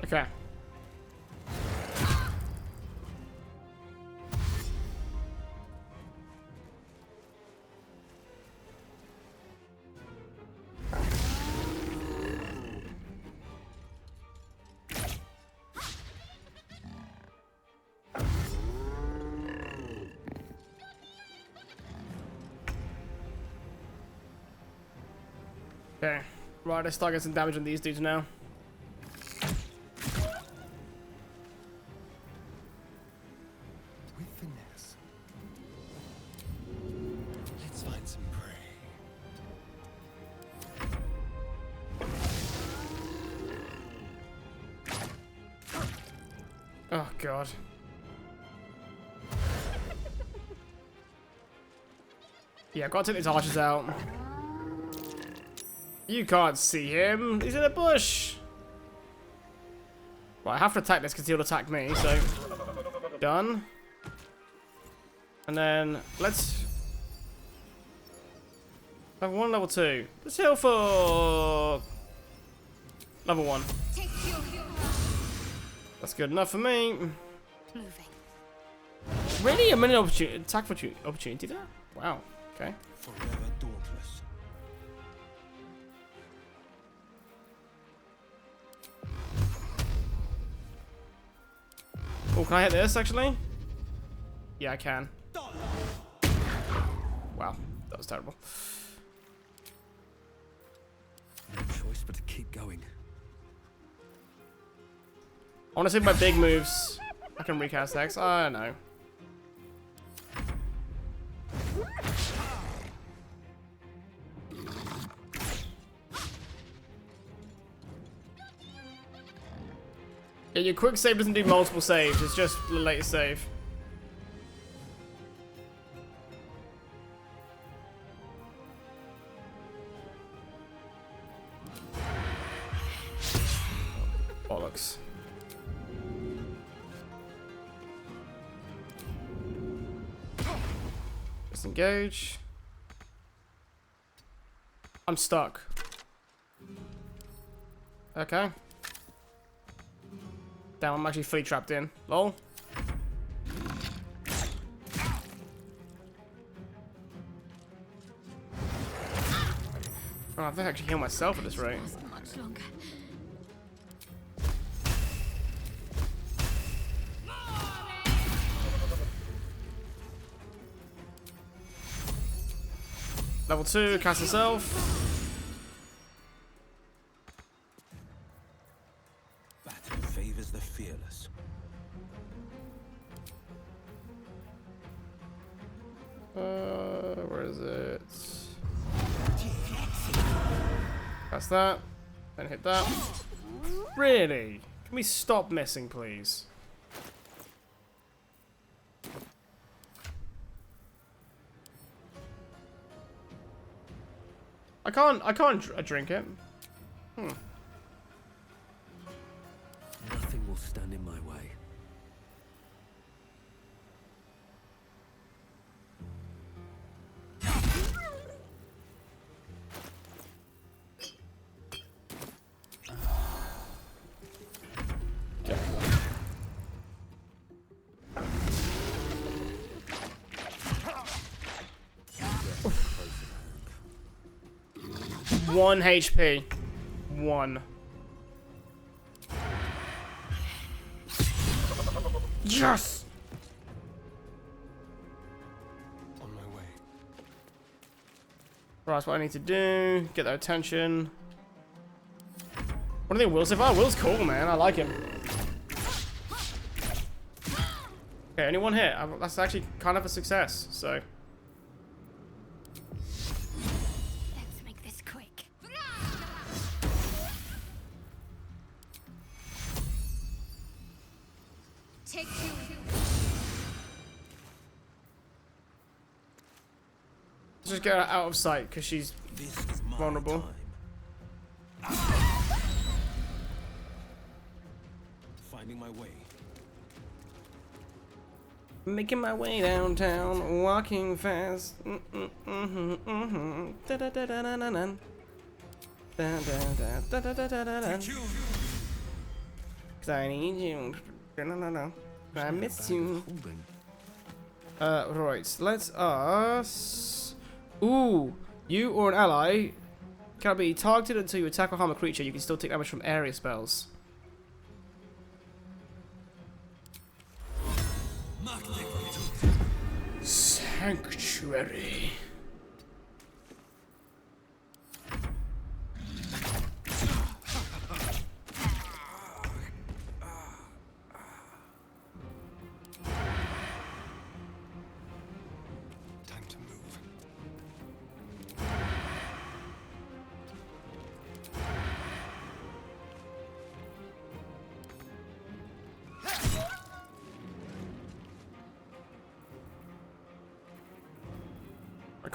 Okay. Okay. Right, let's start getting some damage on these dudes now. With finesse. Let's find some prey. Oh god. Yeah, gotta take these archers out. You can't see him. He's in a bush. Right, I have to attack this because he'll attack me, so... Done. And then, let's... Level 1, level 2. Let's heal for... Level 1. That's good enough for me. Really? A minute opportunity, attack opportunity there? Wow. Okay. Forever dauntless. Oh, can I hit this actually? Yeah, I can. Wow, that was terrible. No choice but to keep going. I want to see my big moves. I can recast X. I don't know. Yeah, your quick save doesn't do multiple saves. It's just the latest save. Bollocks. Disengage. I'm stuck. Okay. Damn, I'm actually fully trapped in. Lol. Oh, I think I actually heal myself at this rate. Much longer. Level 2, cast itself. Battle favors the fearless. Where is it? Cast that. Then hit that. Really? Can we stop missing, please? I can't drink it. Nothing will stand in my way. One HP. One. Yes! On my way. Right, that's what I need to do. Get their attention. What do you think Will's so far? Will's cool, man. I like him. Okay, only one hit. That's actually kind of a success, so... Let's make this quick. Take two. Let's just get her out of sight, because she's This is my vulnerable. time. Finding my way. Making my way downtown, walking fast. Cause I need you. I miss you. Right, let's us. Ooh, you or an ally can be targeted until you attack or harm a creature. You can still take damage from area spells. Sanctuary.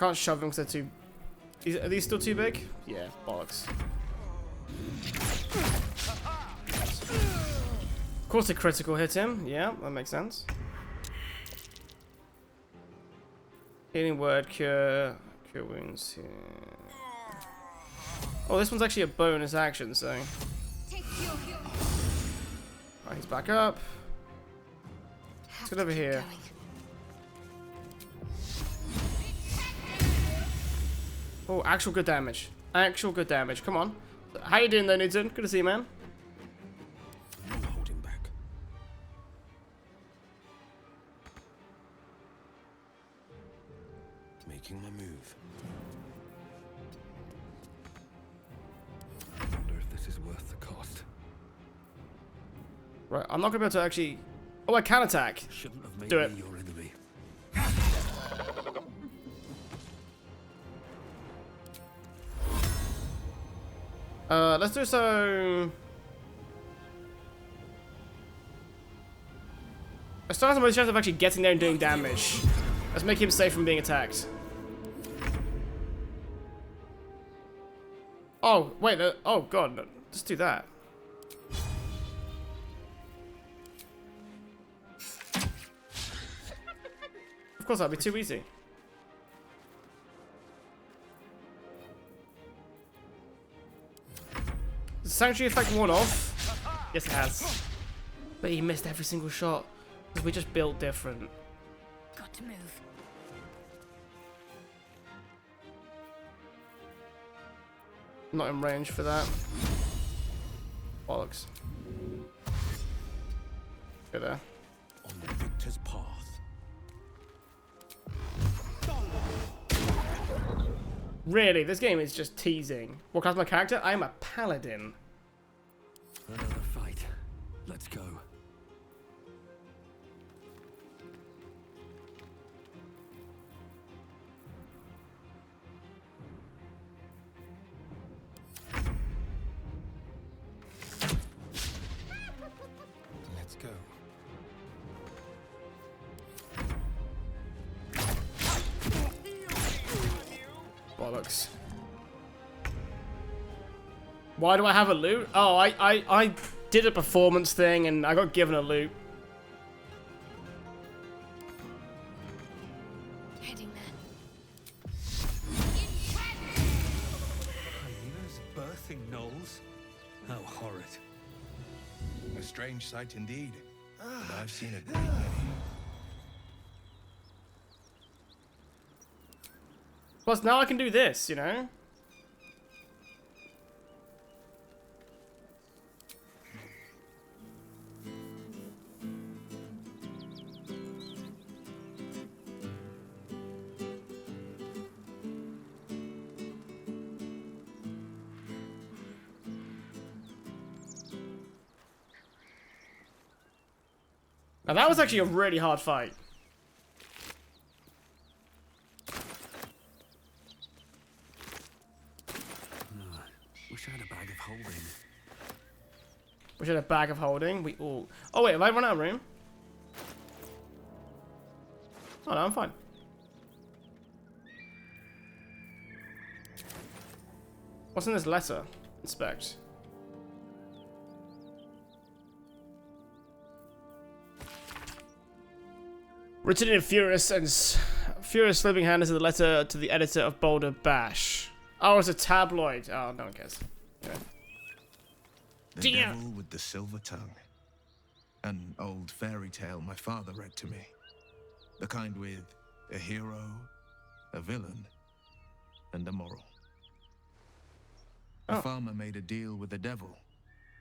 can't shove them because they're too... Are these still too big? Yeah, bollocks. Of course a critical hit him. Yeah, that makes sense. Healing word, cure wounds. Yeah. Oh, this one's actually a bonus action, so... Alright, he's back up. Let's get over here. Oh, actual good damage. Actual good damage. Come on. How you doing there, Newton? Good to see you, man. Hold him back. Making my move. I wonder if this is worth the cost. Right, I'm not gonna be able to actually... Oh, I can attack. Shouldn't have made Do it. me your enemy. Let's do so... I still have the most chance of actually getting there and doing damage. Let's make him safe from being attacked. Oh, wait, oh god, no, just do that. Of course, that'd be too easy. Does the sanctuary effect worn off? Yes, it has. But he missed every single shot. Because we just built different. Got to move. Not in range for that. Bollocks. Get there. On the victor's path. Really, this game is just teasing. What class is my character? I am a paladin. Another fight. Let's go. Let's go. Bollocks. Why do I have a loot? Oh, I did a performance thing and I got given a loot. Heading there. Hyenas birthing gnolls? How horrid. A strange sight indeed. But I've seen a great many. Plus, now I can do this, you know? Now that was actually a really hard fight. Wish I had a bag of holding. We should have a bag of holding. We all... Oh wait, have I run out of room? Oh no, I'm fine. What's in this letter? Inspect. Written in Furious Living Hand is a letter to the editor of Boulder Bash. Oh, it's a tabloid. Oh, no one cares. Okay. The Devil with the Silver Tongue. An old fairy tale my father read to me. The kind with a hero, a villain, and a moral. A farmer made a deal with the devil,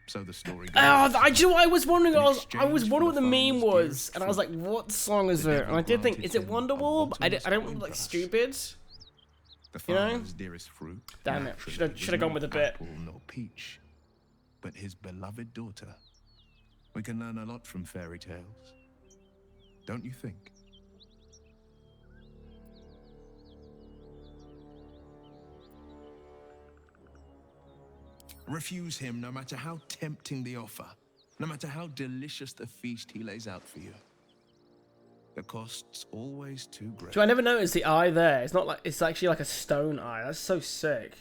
so the story goes. I was wondering. I was wondering what the meme was, and I was like, "What song is it?" And I did think, "Is it Wonderwall?" I don't look like stupid. The You know? farmer's dearest fruit. Damn it! naturally Should have gone with a was bit. not apple nor peach, but his beloved daughter. We can learn a lot from fairy tales, don't you think? Refuse him no matter how tempting the offer, no matter how delicious the feast he lays out for you. The cost's always too great. I never noticed the eye there. It's not like it's actually like a stone eye. That's so sick.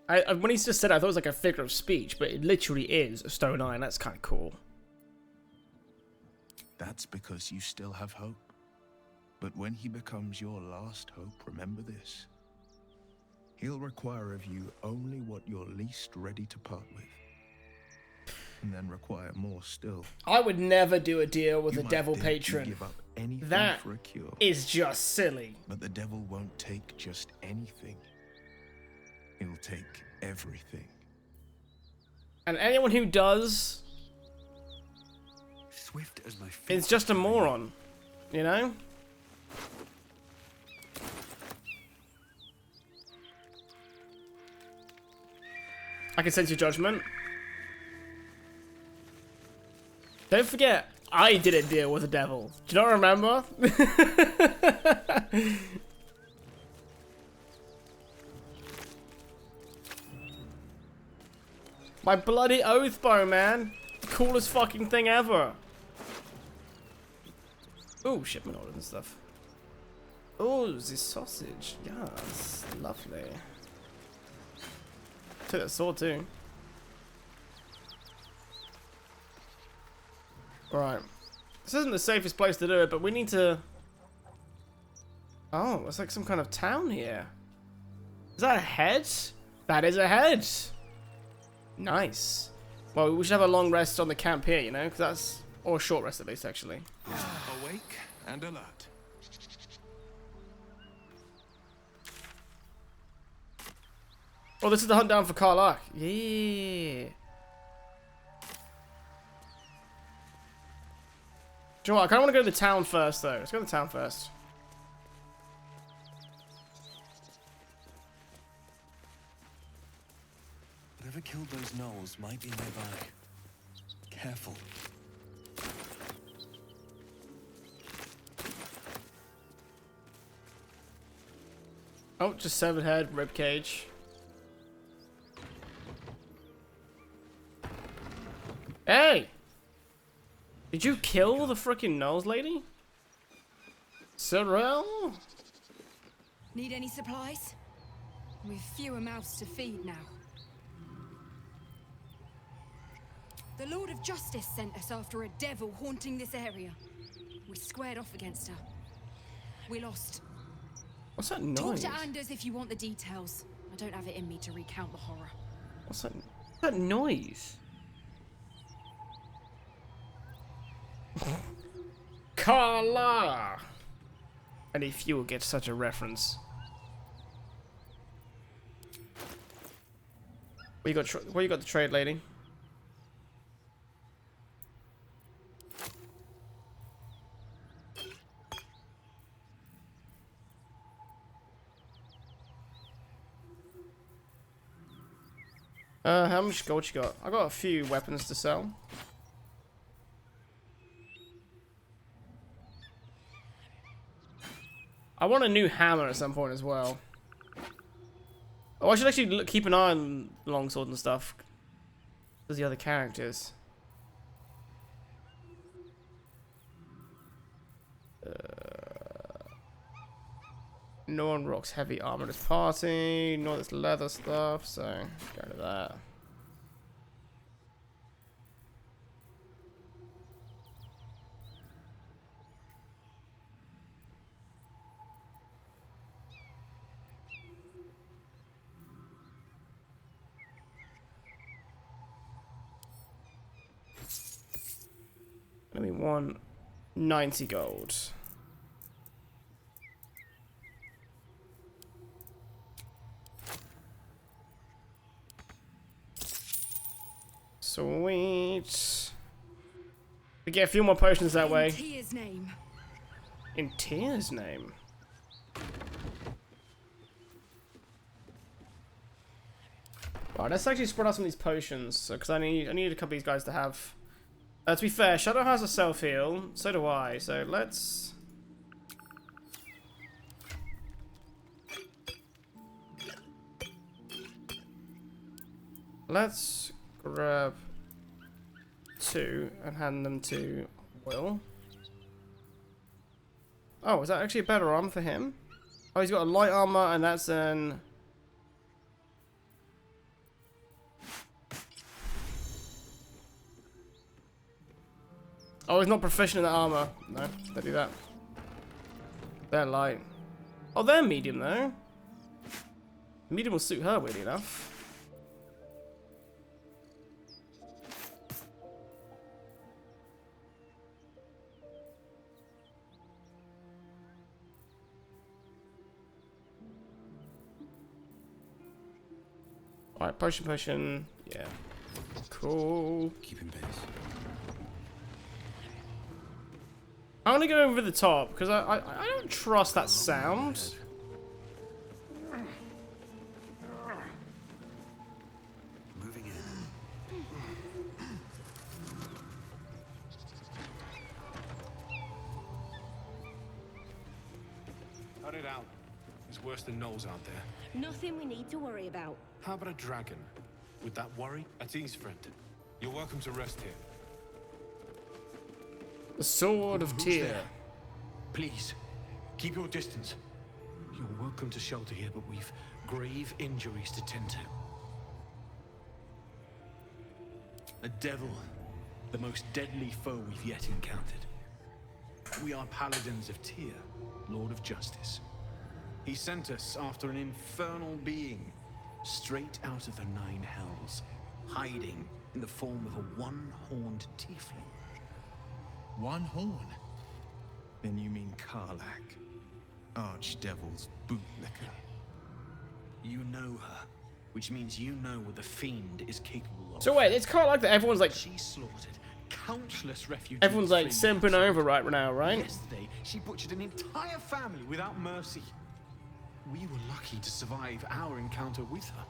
When he just said it, I thought it was like a figure of speech, but it literally is a stone eye, and that's kind of cool. That's because you still have hope. But when he becomes your last hope, remember this. He'll require of you only what you're least ready to part with. And then require more still. I would never do a deal with You a might devil think you patron. give up anything That for a cure. is just silly. But the devil won't take just anything. He'll take everything. And anyone who does Swift as my feet. is just a moron. You know? I can sense your judgment. Don't forget, I did a deal with the devil. Do you not remember? My bloody oath bow, man. Coolest fucking thing ever. Ooh, shipment order and stuff. Oh, this sausage. Yes, lovely. Took that sword too. Right. This isn't the safest place to do it, but we need to... Oh, it's like some kind of town here. Is that a head? That is a head! Nice. Well, we should have a long rest on the camp here, you know? Because that's... Or a short rest at least, actually. Awake and alert. Oh, this is the hunt down for Karlach. Yeah. Do you know what? I kind of want to go to the town first, though. Let's go to the town first. Whatever killed those gnolls might be nearby. Careful. Oh, just severed head, ribcage. Hey! Did you kill the freaking nose lady? Sorrel? Need any supplies? We've fewer mouths to feed now. The Lord of Justice sent us after a devil haunting this area. We squared off against her. We lost. What's that Talk noise? to Anders if you want the details. I don't have it in me to recount the horror. What's that noise? Carla! Only few will get such a reference. Where you got the trade, lady? How much gold you got? I got a few weapons to sell. I want a new hammer at some point as well. Oh, I should actually keep an eye on longsword and stuff. There's the other characters. No one rocks heavy armor this party. No, this leather stuff, so go to that. Let me 190 gold. Sweet. We get a few more potions that way. In Tyr's name. In Tyr's name. Right, let's actually spread out some of these potions, because I need a couple of these guys to have. To be fair, Shadow has a self heal, so do I. So let's. Let's grab 2 and hand them to Will. Oh, is that actually a better armor for him? Oh, he's got a light armor, and that's an... Oh, he's not proficient in that armor. No, don't do that. They're light. Oh, they're medium, though. Medium will suit her, weirdly enough. Alright, potion. Yeah. Cool. Keep in pace. I want to go over the top because I don't trust that sound. Moving in. Cut it out. There's worse than gnolls out there. Nothing we need to worry about. How about a dragon? Would that worry? At ease, friend. You're welcome to rest here. The Sword of Who's Tyr. there? Please, keep your distance. You're welcome to shelter here, but we've grave injuries to tend to. A devil, the most deadly foe we've yet encountered. We are paladins of Tyr, Lord of Justice. He sent us after an infernal being, straight out of the Nine Hells, hiding in the form of a one-horned tiefling. One horn? Then you mean Karlach, Archdevil's bootlicker. You know her, which means you know what the fiend is capable of. So wait, it's kind of like that. Everyone's like, She slaughtered countless refugees. everyone's like simping over right now, right? Yesterday, she butchered an entire family without mercy. We were lucky to survive our encounter with her.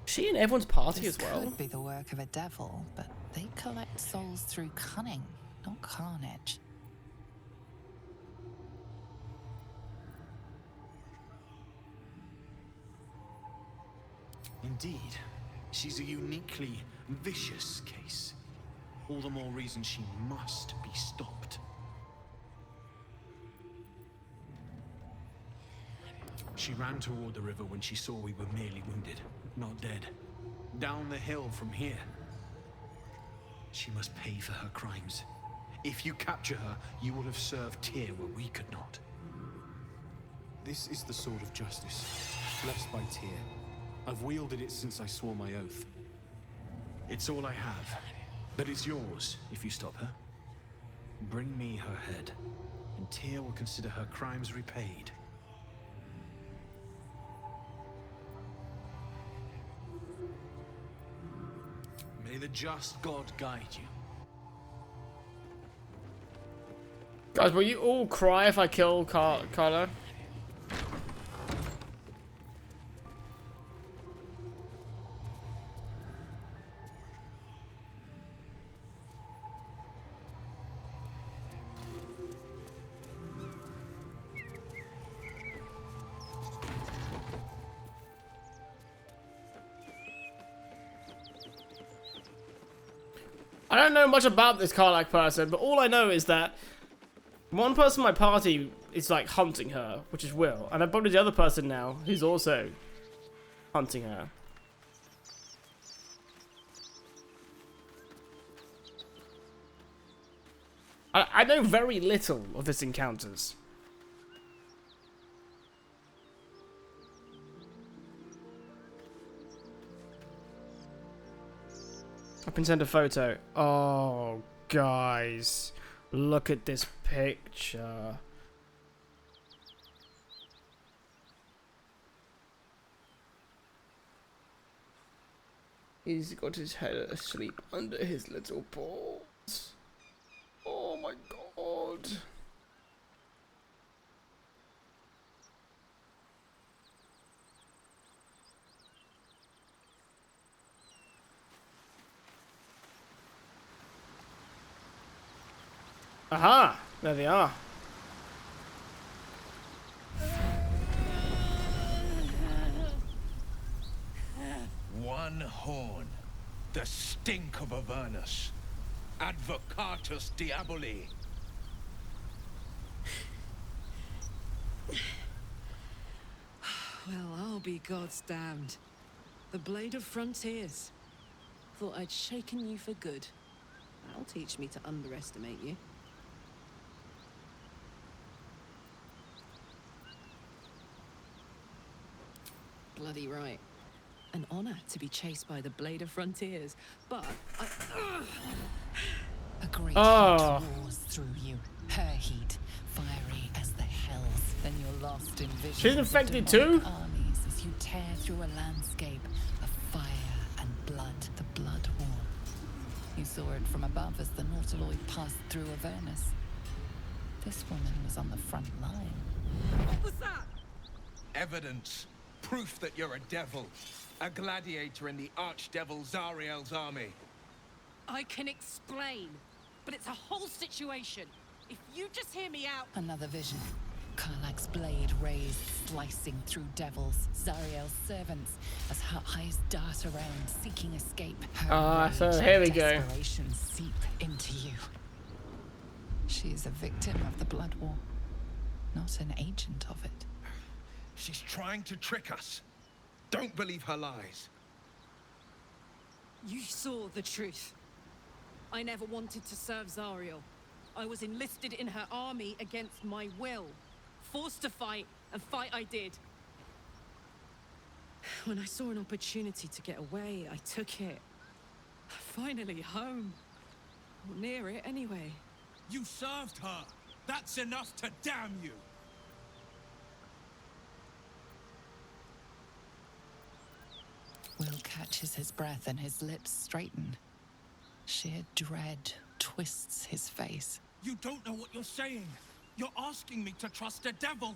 She in everyone's party This as well. could be the work of a devil, but they collect souls through cunning, not carnage. Indeed, she's a uniquely vicious case. All the more reason she must be stopped. She ran toward the river when she saw we were merely wounded, not dead. Down the hill from here. She must pay for her crimes. If you capture her, you will have served Tyr where we could not. This is the sword of justice, blessed by Tyr. I've wielded it since I swore my oath. It's all I have, but it's yours if you stop her. Bring me her head, and Tyr will consider her crimes repaid. May the just God guide you. Guys, will you all cry if I kill Carlo? I don't know much about this Karlach person, but all I know is that one person in my party is like hunting her, which is Will, and I'm probably the other person now who's also hunting her. I know very little of this encounters. I've been sent a photo. Oh, guys. Look at this picture. He's got his head asleep under his little paws. Oh my god. Aha! There they are. One horn. The stink of Avernus. Advocatus Diaboli. Well, I'll be God's damned. The Blade of Frontiers. Thought I'd shaken you for good. That'll teach me to underestimate you. Bloody right. An honor to be chased by the Blade of Frontiers, but A great Oh. heat roars through you, her heat, fiery as the hells. Then you're lost in visions She's of infected demonic too? armies as you tear through a landscape of fire and blood, the Blood War. You saw it from above as the Nautiloid passed through Avernus. This woman was on the front line. what was that? Evidence. Proof that you're a devil. A gladiator in the archdevil Zariel's army. I can explain, but it's a whole situation. If you just hear me out. Another vision. Karlach's blade raised, slicing through devils, Zariel's servants, as her eyes dart around, seeking escape. Her So rage here we and go. desperation seep into you. She is a victim of the Blood War, not an agent of it. She's trying to trick us. Don't believe her lies. You saw the truth. I never wanted to serve Zariel. I was enlisted in her army against my will. Forced to fight, and fight I did. When I saw an opportunity to get away, I took it. Finally home. Or near it, anyway. You served her. That's enough to damn you. Will catches his breath and his lips straighten. Sheer dread twists his face. You don't know what you're saying. You're asking me to trust a devil.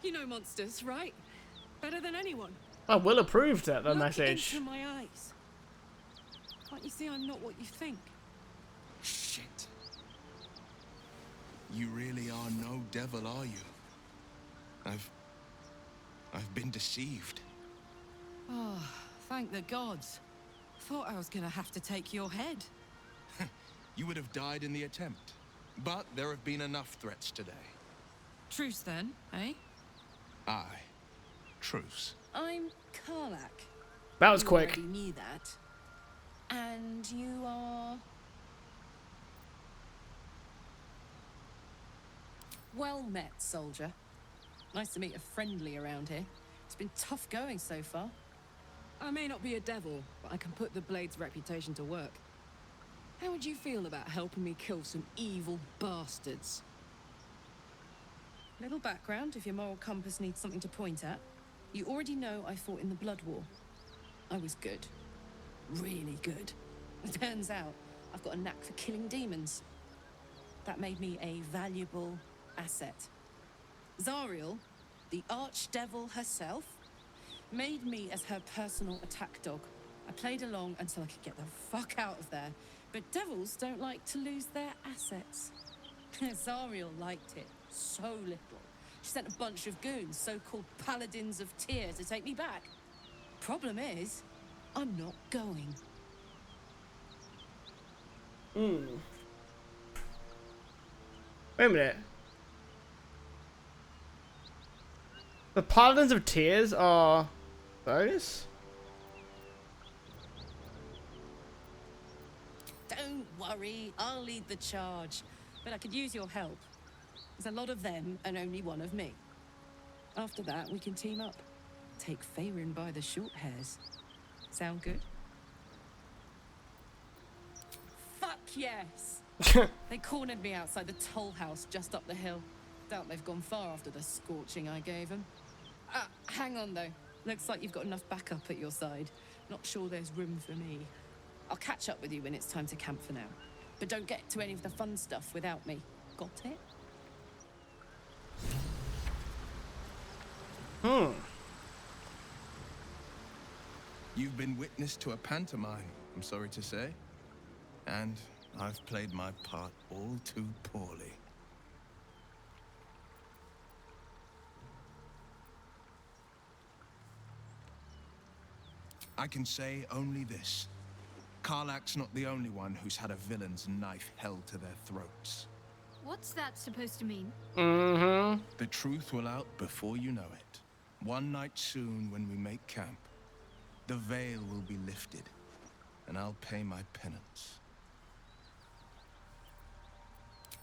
You know monsters, right? Better than anyone. I will approved that the Look message. into my eyes. Can't you see I'm not what you think? Shit. You really are no devil, are you? I've been deceived. Oh, thank the gods. Thought I was gonna have to take your head. You would have died in the attempt. But there have been enough threats today. Truce then, eh? Aye. Truce. I'm Karlach. That was You quick. already knew that. And you are... Well met, soldier. Nice to meet a friendly around here. It's been tough going so far. I may not be a devil, but I can put the Blade's reputation to work. How would you feel about helping me kill some evil bastards? Little background, if your moral compass needs something to point at. You already know I fought in the Blood War. I was good. Really good. It turns out I've got a knack for killing demons. That made me a valuable asset. Zariel, the archdevil herself, made me as her personal attack dog. I played along until I could get the fuck out of there. But devils don't like to lose their assets. Zariel liked it so little. She sent a bunch of goons, so-called Paladins of Tyr, to take me back. Problem is, I'm not going. Wait a minute. The Paladins of Tears are those? Don't worry, I'll lead the charge. But I could use your help. There's a lot of them and only one of me. After that, we can team up. Take Faerun by the short hairs. Sound good? Fuck yes! They cornered me outside the toll house just up the hill. Doubt they've gone far after the scorching I gave them. Hang on though. Looks like you've got enough backup at your side. Not sure there's room for me. I'll catch up with you when it's time to camp for now. But don't get to any of the fun stuff without me. Got it? You've been witness to a pantomime, I'm sorry to say. And I've played my part all too poorly. I can say only this. Karlach's not the only one who's had a villain's knife held to their throats. What's that supposed to mean? Mm-hmm. The truth will out before you know it. One night soon, when we make camp, the veil will be lifted, and I'll pay my penance.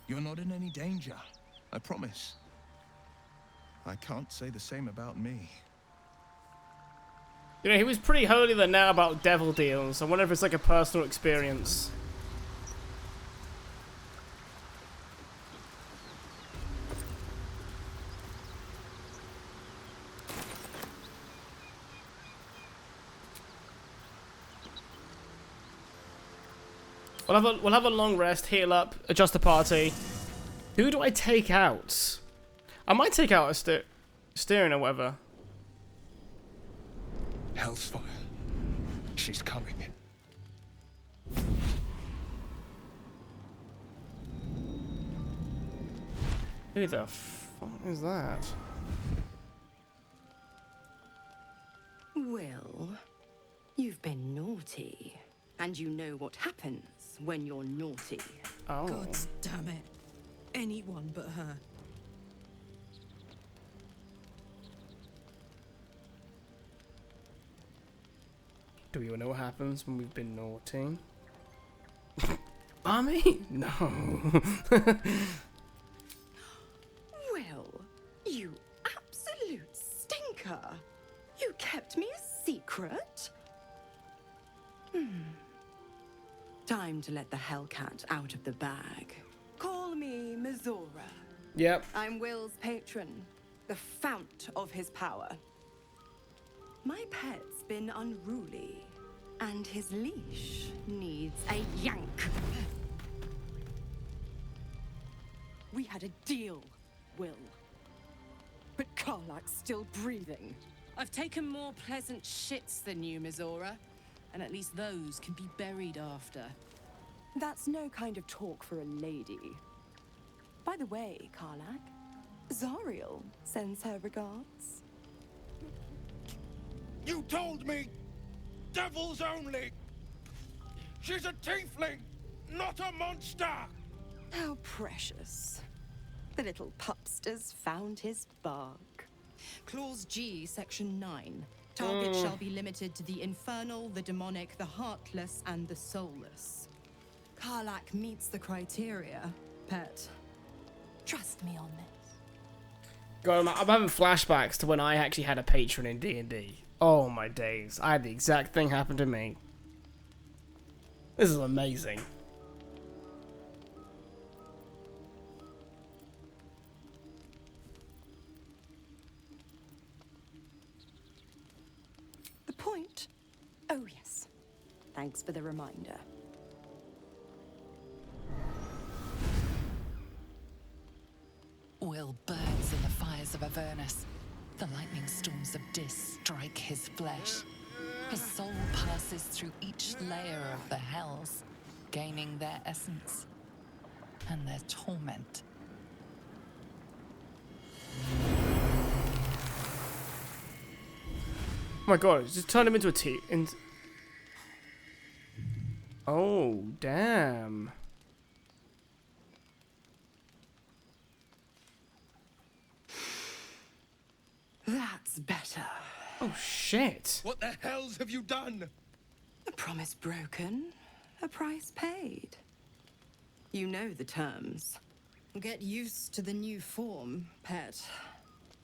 You're not in any danger, I promise. I can't say the same about me. You know, he was pretty holier than now about devil deals. I wonder if it's like a personal experience. We'll have a long rest, heal up, adjust the party. Who do I take out? I might take out a steering or whatever. Hellsfire. She's coming. Who the fuck is that? Well, you've been naughty. And you know what happens when you're naughty. Oh. God damn it. Anyone but her. Do you know what happens when we've been naughty? Army? No. Well, you absolute stinker. You kept me a secret? Time to let the Hellcat out of the bag. Call me Mizora. Yep. I'm Will's patron, the fount of his power. My pet's been unruly, and his leash needs a yank. We had a deal, Will. But Karlach's still breathing. I've taken more pleasant shits than you, Mizora. And at least those can be buried after. That's no kind of talk for a lady. By the way, Karlach, Zariel sends her regards. You told me! Devils only! She's a tiefling, not a monster! How precious. The little pupster's found his bark. Clause G, Section 9. Target shall be limited to the infernal, the demonic, the heartless, and the soulless. Karlach meets the criteria, pet. Trust me on this. God, I'm having flashbacks to when I actually had a patron in D&D. Oh my days. I had the exact thing happen to me. This is amazing. The point? Oh, yes. Thanks for the reminder. Will burns in the fires of Avernus. The lightning storms of Dis strike his flesh. His soul passes through each layer of the hells, gaining their essence and their torment. Oh my god, just turn him into a T. Oh, damn. That's better. Oh, shit. What the hells have you done? A promise broken, a price paid. You know the terms. Get used to the new form, pet.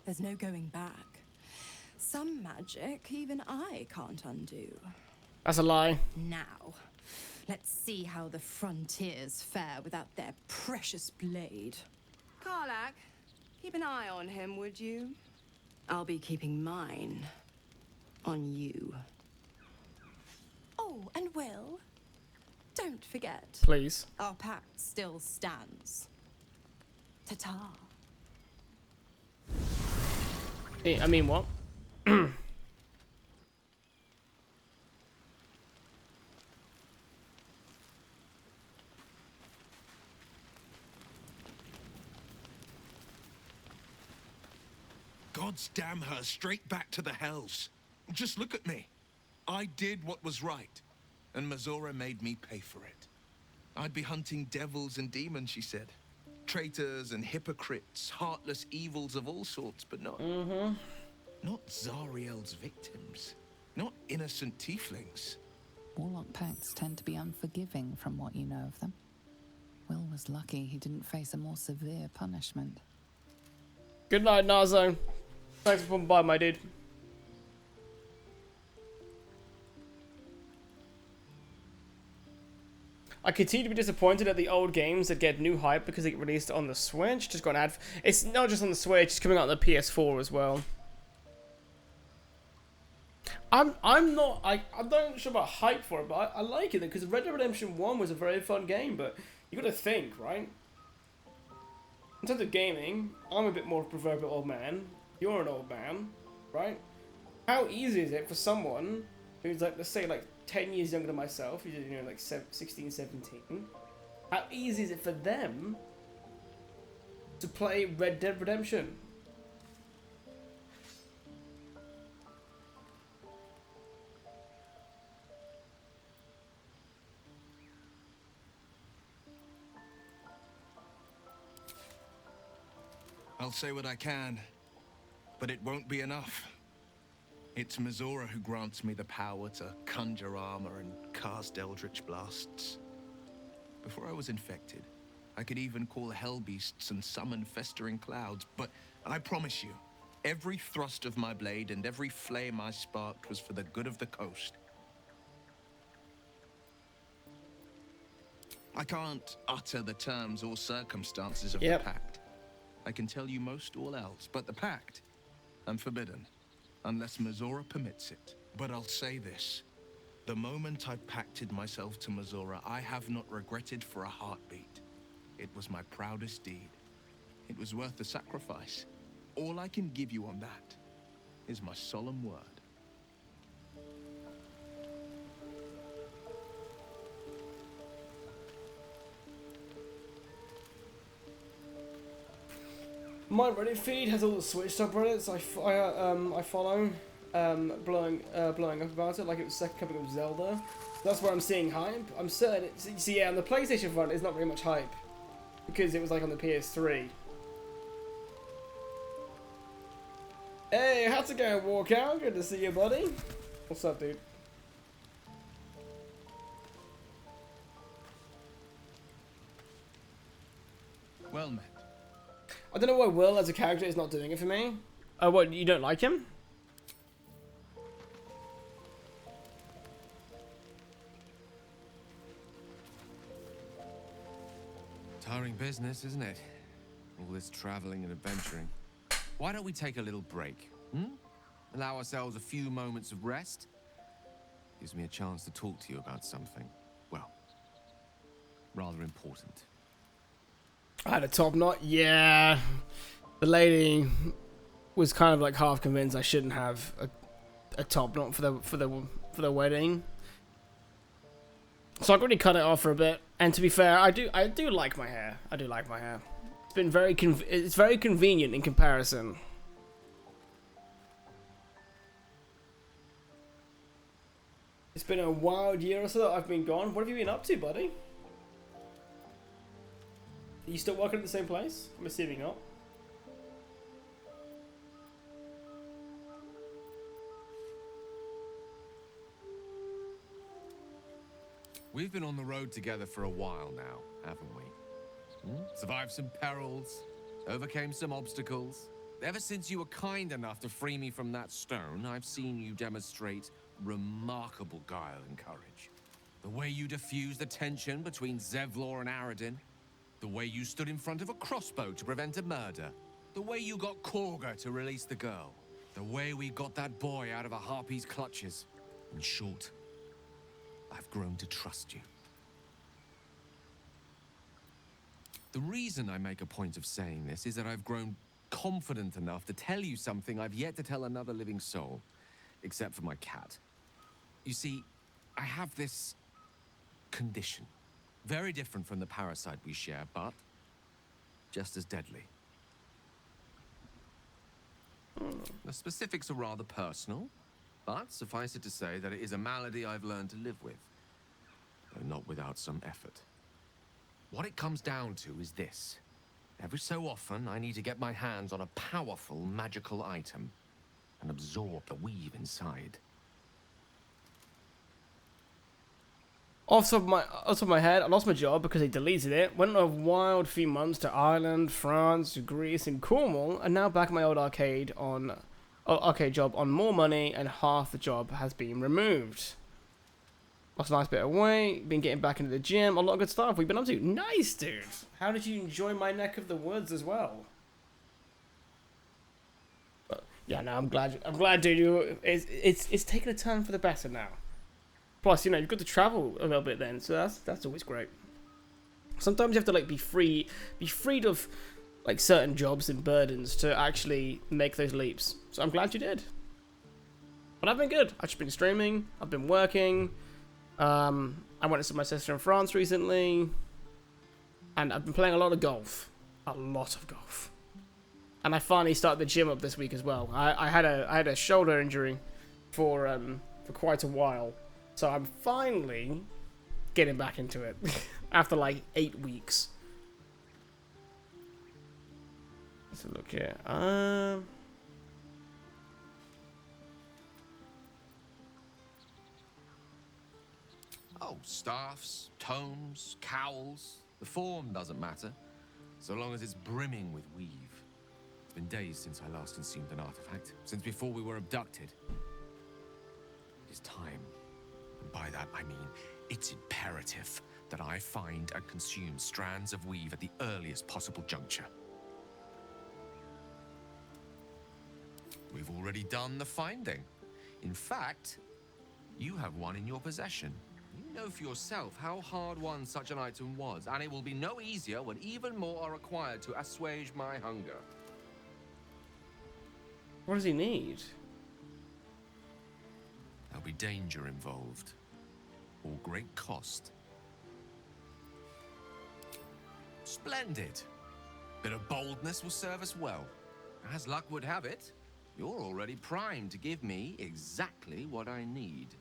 There's no going back. Some magic even I can't undo. That's a lie. Now, let's see how the frontiers fare without their precious blade. Karlach, keep an eye on him, would you? I'll be keeping mine on you. Oh, and Will, don't forget. Please. Our pact still stands. Ta-ta. I mean, what? Gods damn her, straight back to the hells. Just look at me. I did what was right, and Mizora made me pay for it. I'd be hunting devils and demons, she said. Traitors and hypocrites, heartless evils of all sorts, but not... Not Zariel's victims. Not innocent tieflings. Warlock pacts tend to be unforgiving from what you know of them. Will was lucky he didn't face a more severe punishment. Good night, Nazo. Thanks for popping by, my dude. I continue to be disappointed at the old games that get new hype because they get released on the Switch. Just got an ad. It's not just on the Switch; it's coming out on the PS4 as well. I'm not sure about hype for it, but I like it because Red Dead Redemption 1 was a very fun game. But you got to think, right? In terms of gaming, I'm a bit more proverbial old man. You're an old man, right? How easy is it for someone who's like, let's say, like 10 years younger than myself, who's, you know, like 16, 17, how easy is it for them to play Red Dead Redemption? I'll say what I can, but it won't be enough. It's Mizora who grants me the power to conjure armor and cast eldritch blasts. Before I was infected, I could even call hell beasts and summon festering clouds, but I promise you, every thrust of my blade and every flame I sparked was for the good of the coast. I can't utter the terms or circumstances of the pact. I can tell you most all else, but the pact, I'm forbidden, unless Mizora permits it. But I'll say this. The moment I pacted myself to Mizora, I have not regretted for a heartbeat. It was my proudest deed. It was worth the sacrifice. All I can give you on that is my solemn word. My Reddit feed has all the Switch subreddits I follow, blowing up about it like it was second coming of Zelda. That's where I'm seeing hype. I'm certain see, yeah, on the PlayStation front, it's not very much hype because it was like on the PS3. Hey, how's it going, Walkout? Good to see you, buddy. What's up, dude? Well met. I don't know why Will as a character is not doing it for me. Oh, what, you don't like him? Tiring business, isn't it? All this traveling and adventuring. Why don't we take a little break? Allow ourselves a few moments of rest? Gives me a chance to talk to you about something, well, rather important. I had a top knot. Yeah, the lady was kind of like half convinced I shouldn't have a top knot for the wedding. So I already cut it off for a bit. And to be fair, I do like my hair. I do like my hair. It's been it's very convenient in comparison. It's been a wild year or so that I've been gone. What have you been up to, buddy? Are you still working at the same place? I'm assuming not. We've been on the road together for a while now, haven't we? Survived some perils, overcame some obstacles. Ever since you were kind enough to free me from that stone, I've seen you demonstrate remarkable guile and courage. The way you diffused the tension between Zevlor and Aradin. The way you stood in front of a crossbow to prevent a murder. The way you got Korga to release the girl. The way we got that boy out of a harpy's clutches. In short, I've grown to trust you. The reason I make a point of saying this is that I've grown confident enough to tell you something I've yet to tell another living soul, except for my cat. You see, I have this condition. Very different from the parasite we share, but just as deadly. The specifics are rather personal, But suffice it to say that it is a malady I've learned to live with, though not without some effort. What it comes down to is this. Every so often, I need to get my hands on a powerful magical item and absorb the weave inside. Off the top of my head, I lost my job because they deleted it. Went on a wild few months to Ireland, France, Greece, and Cornwall, and now back at my old arcade job on more money, and half the job has been removed. Lost a nice bit of weight, been getting back into the gym, a lot of good stuff we've been up to. Nice, dude! How did you enjoy my neck of the woods as well? But, yeah, no, I'm glad, dude. It's taken a turn for the better now. Plus, you know, you've got to travel a little bit then, so that's always great. Sometimes you have to like be freed of like certain jobs and burdens to actually make those leaps. So I'm glad you did. But I've been good. I've just been streaming. I've been working. I went to see my sister in France recently, and I've been playing a lot of golf. A lot of golf. And I finally started the gym up this week as well. I had a shoulder injury for quite a while. So I'm finally getting back into it after like 8 weeks. Let's look here. Oh, staffs, tomes, cowls. The form doesn't matter, so long as it's brimming with weave. It's been days since I last consumed an artifact, since before we were abducted. It is time. And by that, I mean, it's imperative that I find and consume strands of weave at the earliest possible juncture. We've already done the finding. In fact, you have one in your possession. You know for yourself how hard-won such an item was, and it will be no easier when even more are required to assuage my hunger. What does he need? There'll be danger involved, or great cost. Splendid. Bit of boldness will serve us well. As luck would have it, you're already primed to give me exactly what I need.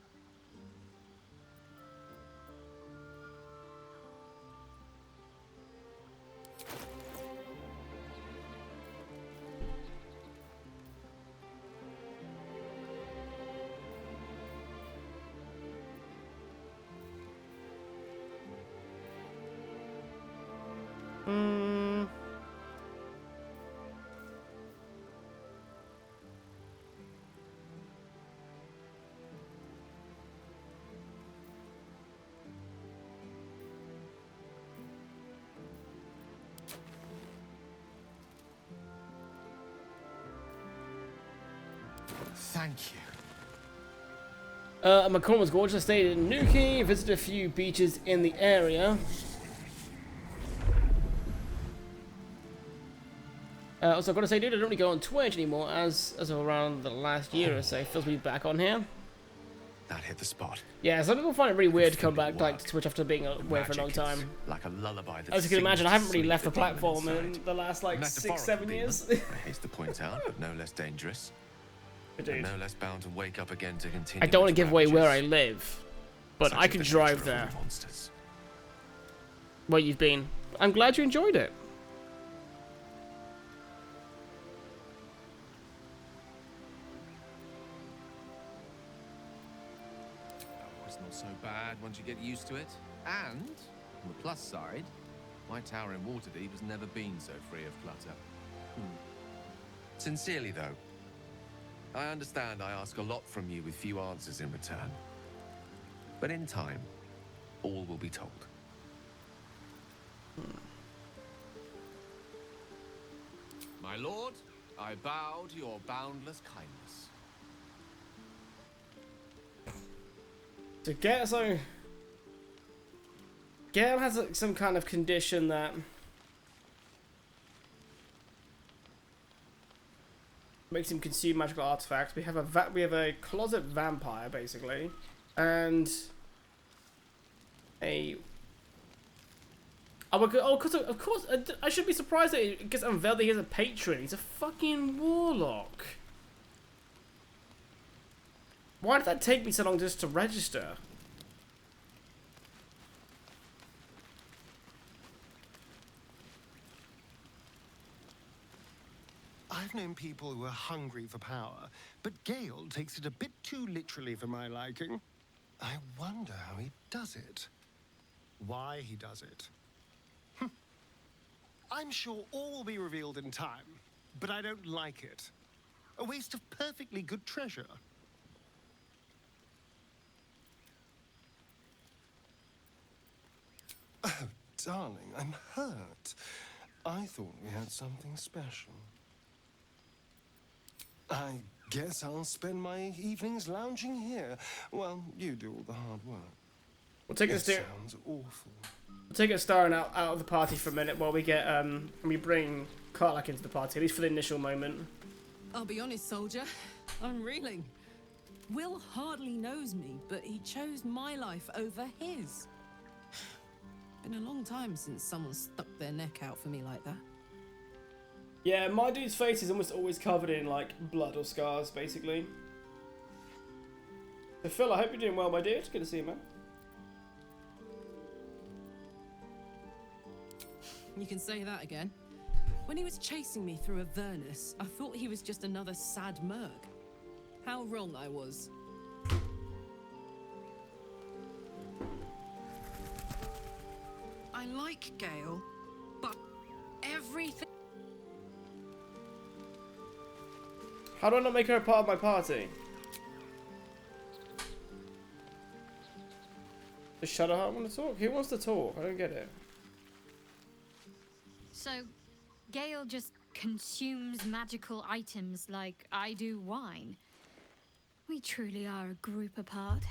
Thank you. McCormick's Gorge. I stayed in Nuki, visited a few beaches in the area. Also, I've got to say, dude, I don't really go on Twitch anymore, as of around the last year or so. Feels to be back on here. That hit the spot. Yeah, some people find it really weird to come back like to Twitch after being away for a long time. Like a lullaby. As you can imagine, I haven't really left the platform in the last like 6-7 years. I hate to point out, but no less dangerous. And no less bound to wake up again to continue. I don't want to give away where I live, but I can drive there. Where you've been. I'm glad you enjoyed it. It's not so bad once you get used to it. And, on the plus side, my tower in Waterdeep has never been so free of clutter. Sincerely, though, I understand I ask a lot from you with few answers in return. But in time, all will be told. My lord, I bow to your boundless kindness. So Gale has some kind of condition that makes him consume magical artifacts. We have a closet vampire basically, and a of course I should be surprised that it gets unveiled that he has a patron. He's a fucking warlock. Why did that take me so long just to register? I've known people who are hungry for power, but Gale takes it a bit too literally for my liking. I wonder how he does it. Why he does it. I'm sure all will be revealed in time, but I don't like it. A waste of perfectly good treasure. Oh, darling, I'm hurt. I thought we had something special. I guess I'll spend my evenings lounging here. Well, you do all the hard work. We'll take it sounds awful. We'll take a Starring out of the party for a minute while we get we bring Karlach into the party, at least for the initial moment. I'll be honest, soldier. I'm reeling. Will hardly knows me, but he chose my life over his. Been a long time since someone stuck their neck out for me like that. Yeah, my dude's face is almost always covered in, like, blood or scars, basically. So Phil, I hope you're doing well, my dude. Good to see you, man. You can say that again. When he was chasing me through Avernus, I thought he was just another sad merc. How wrong I was. I like Gale, but everything... How do I not make her a part of my party? Does Shadowheart want to talk? Who wants to talk? I don't get it. So, Gale just consumes magical items like I do wine. We truly are a group apart.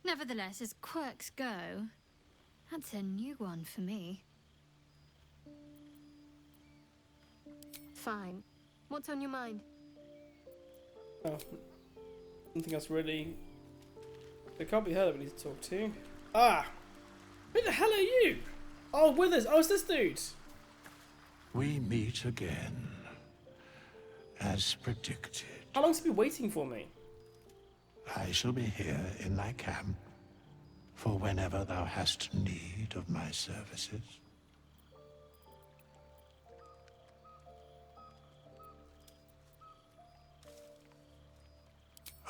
Nevertheless, as quirks go, that's a new one for me. Fine. What's on your mind? Oh, nothing else really. It can't be her that we need to talk to. Ah! Who the hell are you? Oh, Withers. Oh, it's this dude. We meet again, as predicted. How long's he been waiting for me? I shall be here in thy camp, for whenever thou hast need of my services.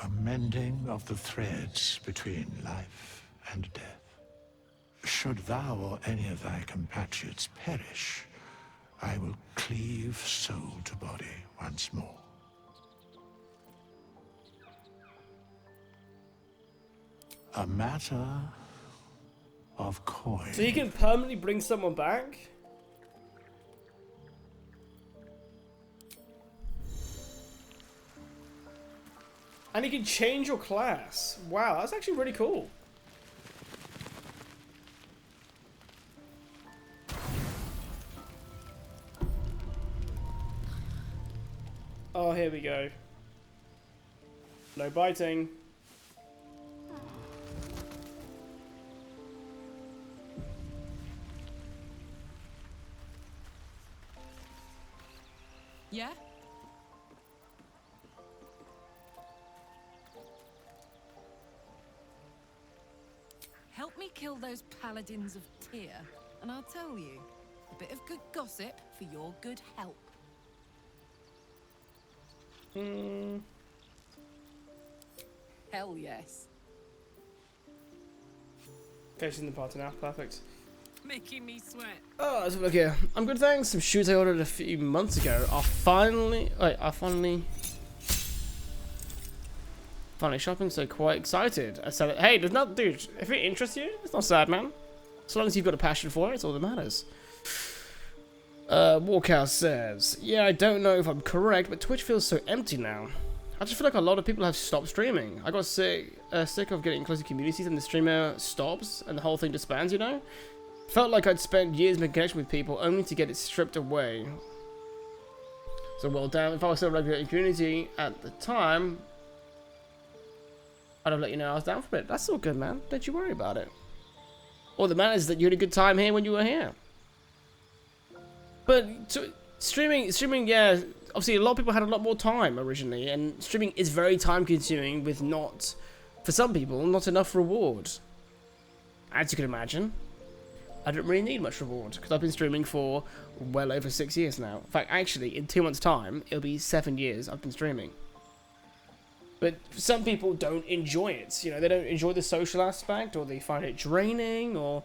A mending of the threads between life and death. Should thou or any of thy compatriots perish, I will cleave soul to body once more. A matter of coin. So he can permanently bring someone back? And he can change your class. Wow, that's actually really cool. Oh, here we go. No biting. Yeah? Help me kill those paladins of Tyr, and I'll tell you, a bit of good gossip for your good help. Hell yes. Okay, she's in the party now. Perfect. Making me sweat. Oh, let's have a look here. I'm good, thanks. Some shoes I ordered a few months ago are finally shopping, so quite excited. I said, hey, there's not, dude, if it interests you, it's not sad, man. As long as you've got a passion for it, it's all that matters. Walkout says, yeah, I don't know if I'm correct, but Twitch feels so empty now. I just feel like a lot of people have stopped streaming. I got sick of getting close to communities and the streamer stops and the whole thing disbands, you know? Felt like I'd spent years making connection with people only to get it stripped away. So, well, damn, if I was still regulating community at the time, I'd have let you know I was down for it. That's all good, man. Don't you worry about it. All that matters is that you had a good time here when you were here. But streaming, yeah, obviously a lot of people had a lot more time originally, and streaming is very time consuming with not, for some people, not enough reward. As you can imagine, I don't really need much reward because I've been streaming for well over 6 years now. In fact, actually, in 2 months' time, it'll be 7 years I've been streaming. But some people don't enjoy it. You know, they don't enjoy the social aspect, or they find it draining, or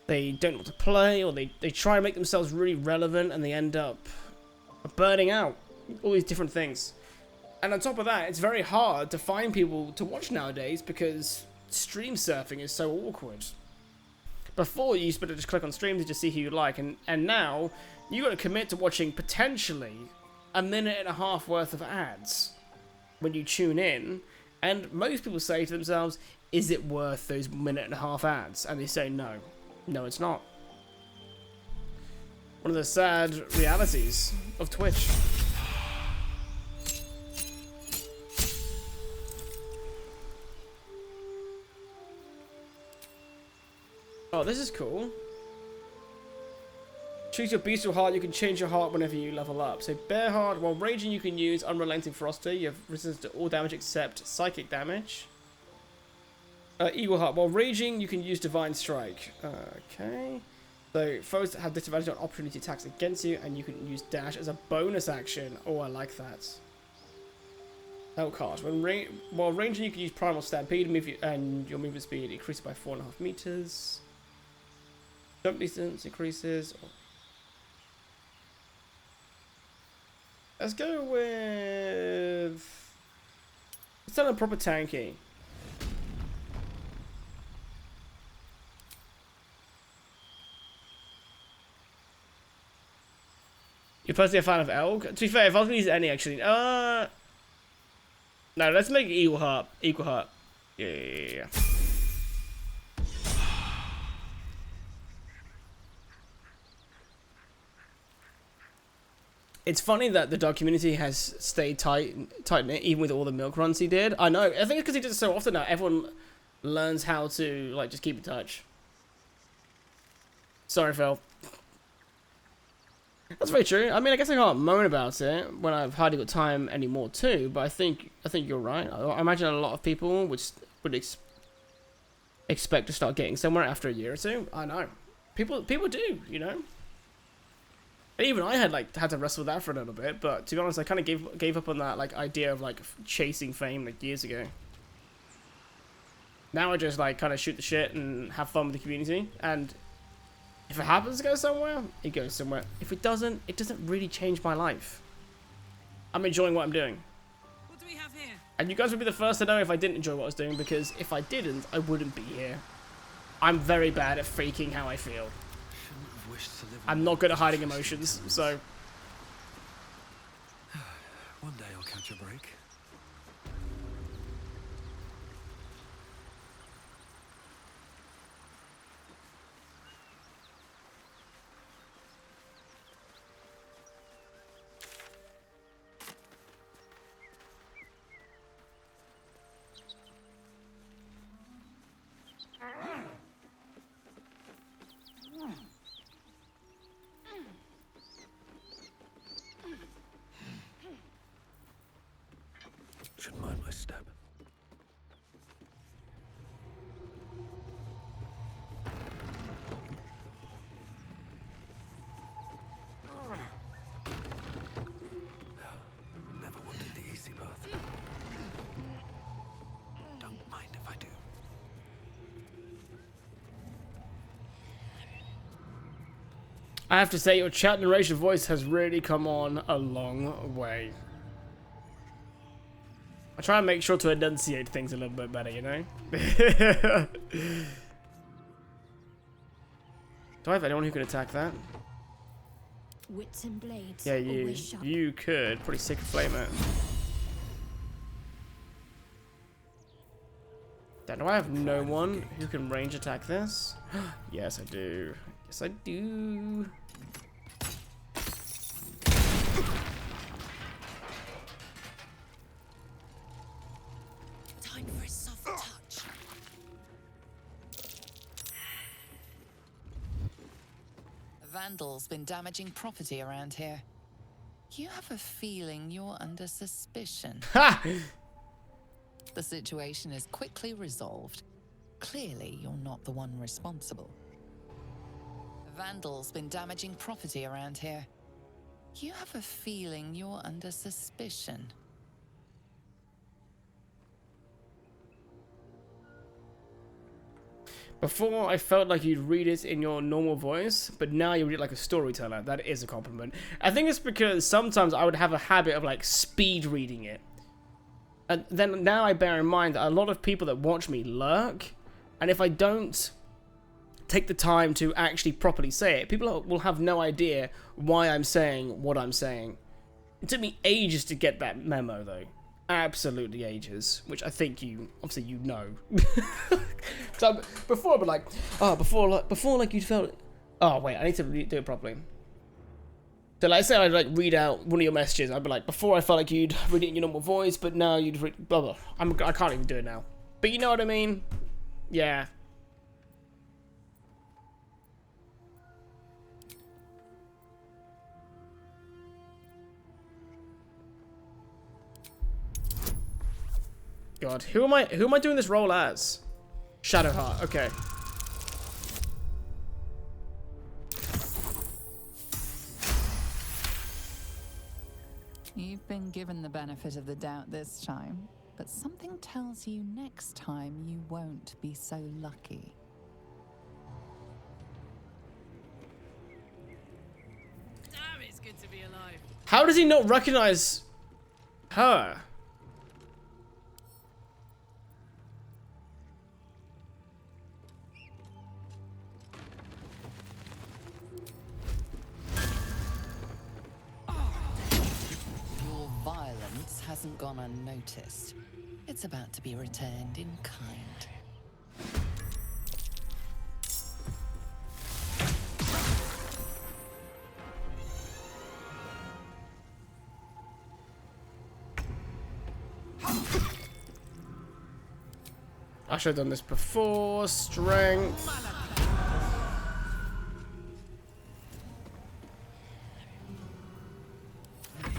they don't know what to play, or they try and make themselves really relevant and they end up burning out. All these different things. And on top of that, it's very hard to find people to watch nowadays because stream surfing is so awkward. Before, you used to just click on streams to just see who you like, and now you got to commit to watching potentially 1.5 minutes worth of ads when you tune in, and most people say to themselves, is it worth those 1.5 minute ads? And they say no. No, it's not. One of the sad realities of Twitch. Oh, this is cool. Choose your beastly heart. You can change your heart whenever you level up. So bear heart. While raging, you can use unrelenting ferocity. You have resistance to all damage except psychic damage. Eagle heart. While raging, you can use divine strike. Okay. So foes that have disadvantage on opportunity attacks against you, and you can use dash as a bonus action. Oh, I like that. Elk heart. While ranging, you can use primal stampede, and your movement speed increases by 4.5 meters. Jump distance increases. Let's go with... Let's done a proper tanky. You're personally a fan of Elk? To be fair, if I was going to use any, actually... No, let's make Eagle Heart. Eagle Heart. Yeah. It's funny that the Dark community has stayed tight-knit, even with all the milk runs he did. I know. I think it's because he does it so often now. Everyone learns how to, like, just keep in touch. Sorry, Phil. That's very true. I mean, I guess I can't moan about it when I've hardly got time anymore too. But I think you're right. I imagine a lot of people would expect to start getting somewhere after a year or two. I know. People do, you know. Even I had to wrestle with that for a little bit, but to be honest, I kind of gave up on that like idea of like chasing fame like years ago. Now I just like kind of shoot the shit and have fun with the community, and if it happens to go somewhere, it goes somewhere. If it doesn't really change my life. I'm enjoying what I'm doing. What do we have here? And you guys would be the first to know if I didn't enjoy what I was doing, because if I didn't, I wouldn't be here. I'm very bad at faking how I feel. I'm not good at hiding emotions, so... One day I'll catch a break. Should mind my step. Never wanted the easy path. Don't mind if I do. I have to say, your chat narration voice has really come on a long way. I try and make sure to enunciate things a little bit better, you know? Do I have anyone who can attack that? Wits and blades. Yeah, always sharp. you could. Pretty sick of flame it. Do I have no one who can range attack this? Yes, I do. Yes, I do. Time for a soft touch. A vandal's been damaging property around here. You have a feeling you're under suspicion. Ha! The situation is quickly resolved. Clearly, you're not the one responsible. A vandal's been damaging property around here. You have a feeling you're under suspicion. Before, I felt like you'd read it in your normal voice, but now you read it like a storyteller. That is a compliment. I think it's because sometimes I would have a habit of like speed reading it. And then now I bear in mind that a lot of people that watch me lurk, and if I don't take the time to actually properly say it, people will have no idea why I'm saying what I'm saying. It took me ages to get that memo though. Absolutely ages, which I think you obviously you know. So before, but like, oh, before like you felt. Oh wait, I need to do it properly. So like, say I'd like read out one of your messages. I'd be like, before I felt like you'd read it in your normal voice, but now you'd read. Blah, blah. I can't even do it now. But you know what I mean? Yeah. God, who am I doing this role as? Shadowheart, okay. You've been given the benefit of the doubt this time, but something tells you next time you won't be so lucky. Damn, it's good to be alive. How does he not recognize her? Hasn't gone unnoticed. It's about to be returned in kind. I should have done this before. Strength.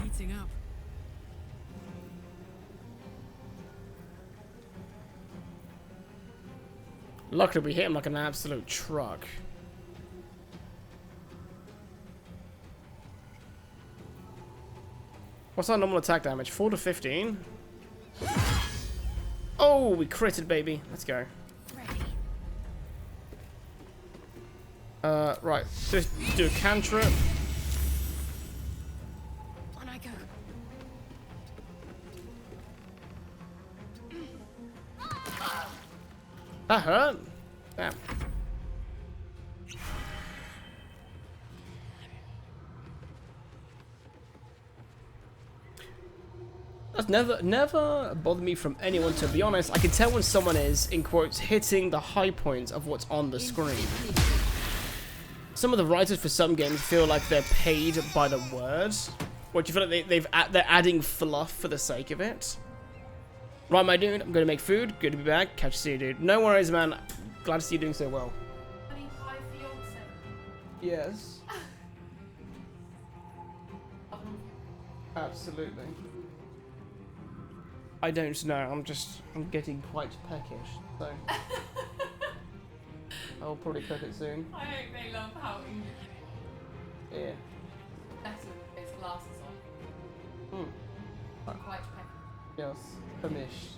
Heating up. Luckily, we hit him like an absolute truck. What's our normal attack damage? 4 to 15? Oh, we critted, baby. Let's go. Right. Just do a cantrip. On I go. That hurt. Damn. That's never bothered me from anyone, to be honest. I can tell when someone is, in quotes, hitting the high points of what's on the screen. Some of the writers for some games feel like they're paid by the word. What, do you feel like they're adding fluff for the sake of it? Right, my dude, I'm gonna make food. Good to be back. Catch you soon, dude. No worries, man. Glad to see you doing so well. Yes. Absolutely. I don't know. I'm getting quite peckish, so I'll probably cook it soon. I hope they love how Yeah. better with his glasses on. Quite pecky. Yes. Finish.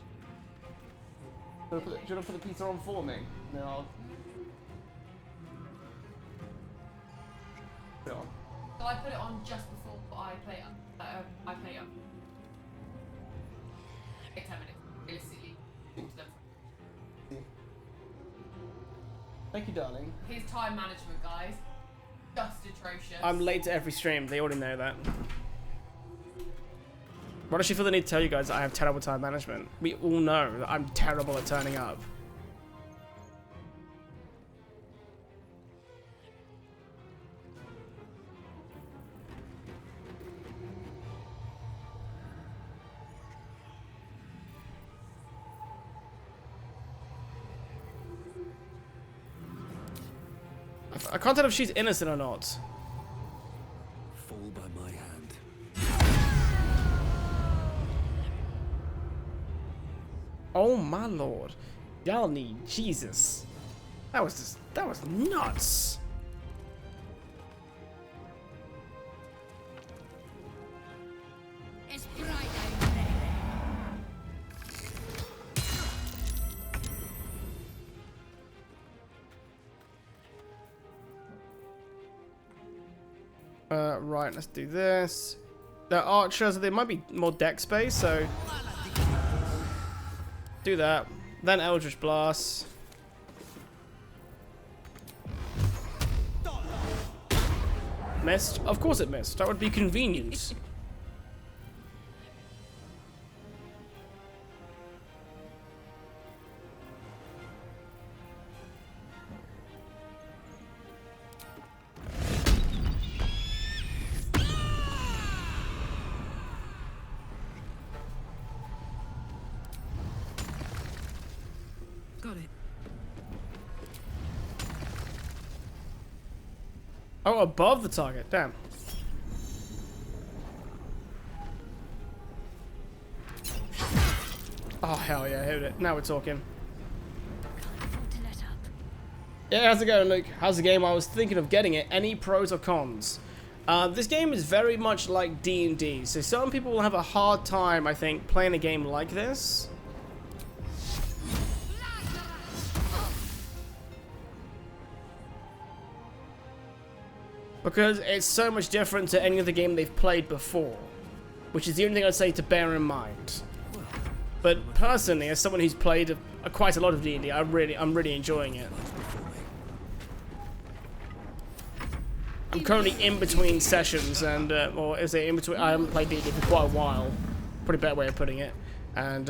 Do you want to put the pizza on for me? No, I'll put it on. So I put it on just before I play up. Take 10 minutes, realistically. Thank you, darling. His time management, guys, just atrocious. I'm late to every stream. They already know that. Why does she feel the need to tell you guys that I have terrible time management? We all know that I'm terrible at turning up. I can't tell if she's innocent or not. Fall by my hand. Oh my lord. Y'all need Jesus. That was nuts. It's bright. Right, let's do this. The archers, there might be more deck space, so do that. Then Eldritch Blast. Missed? Of course it missed. That would be convenient. Got it. Oh, above the target. Damn. Oh, hell yeah. Hit it. Now we're talking. Yeah, how's it going, Luke? How's the game? I was thinking of getting it. Any pros or cons? This game is very much like D&D. So some people will have a hard time, I think, playing a game like this. Because it's so much different to any other game they've played before. Which is the only thing I'd say to bear in mind. But personally, as someone who's played quite a lot of D&D, I'm really enjoying it. I'm currently in between sessions, and or is it in between? I haven't played D&D for quite a while. Pretty better way of putting it. And